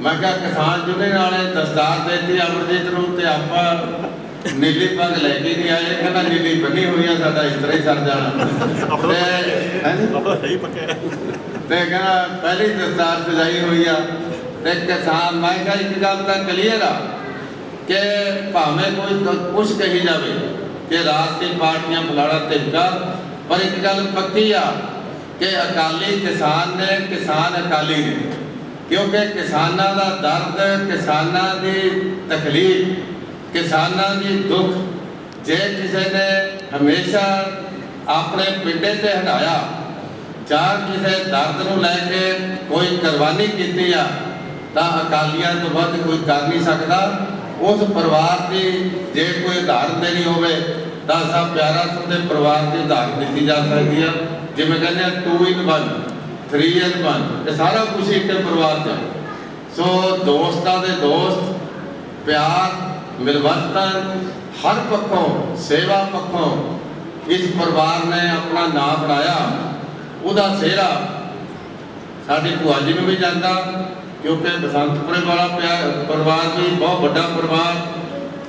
मैं क्या किसान यूनियन वाले दस्तार देती अमरजीत ਨੂੰ ਤੇ ਆਪਾਂ नीली पग लैके नहीं आए, कहना नीली बनी हुई है साडा इस तरह ही सर जाना कहना पहली दस्तार सजाई हुई आ। किसान मैं क्या एक गल तो क्लीयर आ कि भावें कोई कुछ कही जाए कि राजनीतिक पार्टियां फलाना धिमका, पर एक गल पक्की आ कि अकाली किसान ने, किसान अकाली ने, क्योंकि किसानां दा दर्द, किसानां दी तकलीफ, किसानां दी दुख जे किसी ने हमेशा अपने पिंडे ते हटाया ਜਾਂ ਕਿਸੇ दर्द ਨੂੰ ਲੈ के कोई कुर्बानी की आ ਤਾਂ ਅਕਾਲੀਆਂ ਤੋਂ ਵੱਧ कोई कर नहीं सकता। उस परिवार की जे कोई उदाहरण देनी होवे ਤਾਂ सब प्यारा ਸਿੰਘ ਦੇ परिवार की उदाहरण दी जा सकती है। जिवें कहते 2 in 1 3 in 1 ये सारा कुछ एक परिवार च। सो दोस्तां दे दोस्त, प्यार, मिलवरतन, हर पक्षों, सेवा पक्षों इस परिवार ने अपना नाम बनाया। ਉਹਦਾ ਸਿਹਰਾ साड़ी भूआ जी में भी जाता, क्योंकि बसंतपुरे वाला परिवार भी बहुत बड़ा परिवार,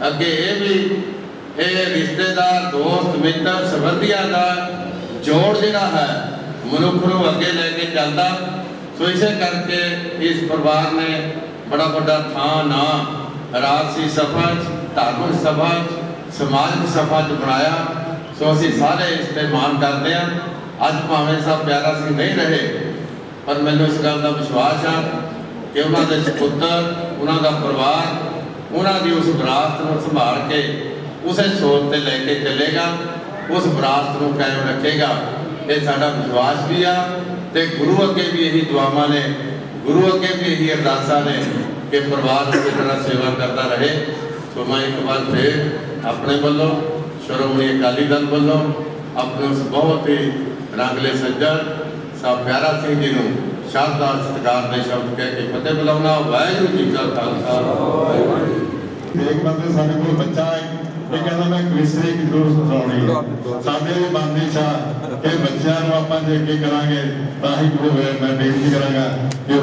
अगे ये भी ये रिश्तेदार, दोस्त, मित्र, संबंधियों का जोड़ जोड़ा है मनुख को अगे लेके चलता। सो इसे करके इस परिवार ने बड़ा बड़ा थां ना राजसी सभा, धार्मिक सभा, समाजिक सभा बनाया। सो असी सारे इस पर मान करते हैं। अज भावें सब प्यारा सिंह नहीं रहे, पर मैंने इस गल का विश्वास है कि उन्होंने पुत्र, उन्होंने परिवार, उन्होंने उस विरासत को संभाल के उस सोच से लेके चलेगा, उस विरासत को कायम रखेगा। ये साडा विश्वास भी आ ते गुरु अगे भी यही दुआवां ने, गुरु अगे भी यही अरदासां ने कि परिवार इस तरह सेवा करता रहे। सो मैं एक बार फिर अपने वालों, श्रोमणी अकाली दल वालों, अपने उस बहुत ही रंगले सज्जन साहब प्यारा सिंह जी को श्रद्धा सत्कार के शब्द कह के फतेह बुलाना। वाहिगुरू जी का खालसा। एक बंदे साडे कोल बच्चा है, ये कहता मैं क्विसरी जरूर सुनाउणी है। साडे भी बनदी इच्छा कि बच्चों को आपां जे अगे करांगे तां ही गुरु होए। मैं बेनती करांगा कि